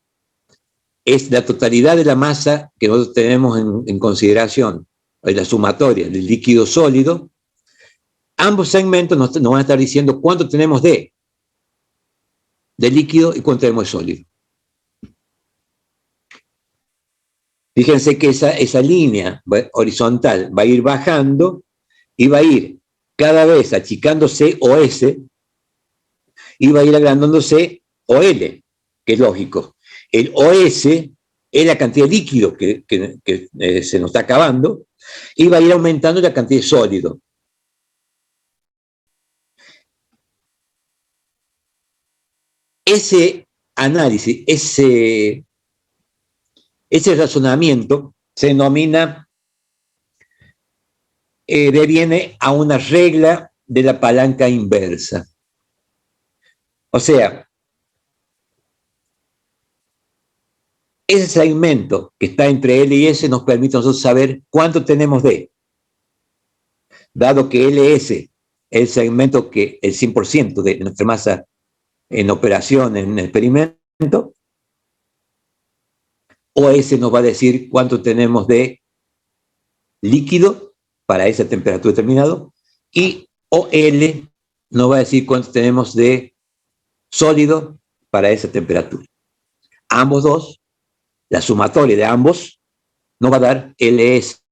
es la totalidad de la masa que nosotros tenemos en consideración, la sumatoria del líquido sólido. Ambos segmentos nos van a estar diciendo cuánto tenemos de líquido y cuánto tenemos de sólido. Fíjense que esa línea horizontal va a ir bajando y va a ir cada vez achicándose OS y va a ir agrandándose OL, que es lógico. El OS es la cantidad de líquido que se nos está acabando, y va a ir aumentando la cantidad de sólido. Ese análisis, ese razonamiento se denomina, deviene a una regla de la palanca inversa. O sea, ese segmento que está entre L y S nos permite a nosotros saber cuánto tenemos de. Dado que LS es el segmento que el 100% de nuestra masa en operación, en el experimento, OS nos va a decir cuánto tenemos de líquido para esa temperatura determinada, y OL nos va a decir cuánto tenemos de sólido para esa temperatura. Ambos dos, la sumatoria de ambos, nos va a dar LS,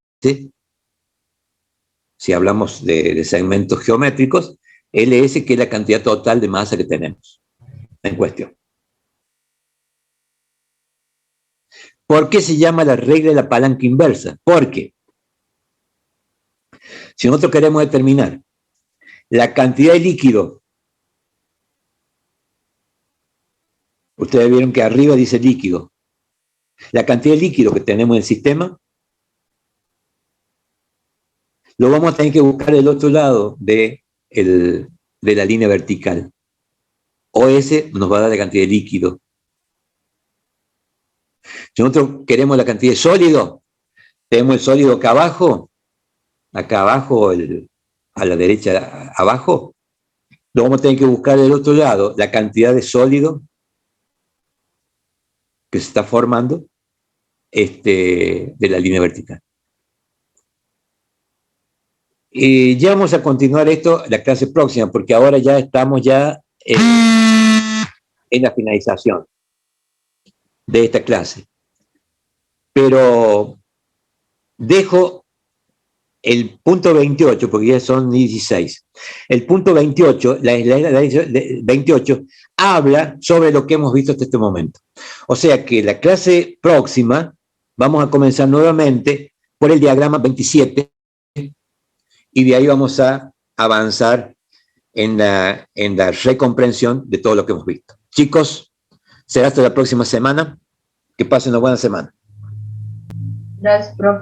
si hablamos de segmentos geométricos, LS, que es la cantidad total de masa que tenemos en cuestión. ¿Por qué se llama la regla de la palanca inversa? Porque si nosotros queremos determinar la cantidad de líquido, ustedes vieron que arriba dice líquido, la cantidad de líquido que tenemos en el sistema, lo vamos a tener que buscar del otro lado de la línea vertical. OS nos va a dar la cantidad de líquido. Si nosotros queremos la cantidad de sólido, tenemos el sólido acá abajo el a la derecha abajo, lo vamos a tener que buscar del otro lado, la cantidad de sólido que se está formando de la línea vertical. Ya vamos a continuar esto la clase próxima, porque ahora ya estamos en la finalización de esta clase. Pero dejo el punto 28, porque ya son 16. El punto 28, la 28, habla sobre lo que hemos visto hasta este momento. O sea que la clase próxima vamos a comenzar nuevamente por el diagrama 27 y de ahí vamos a avanzar en la recomprensión de todo lo que hemos visto. Chicos, será hasta la próxima semana. Que pasen una buena semana. Gracias, profe.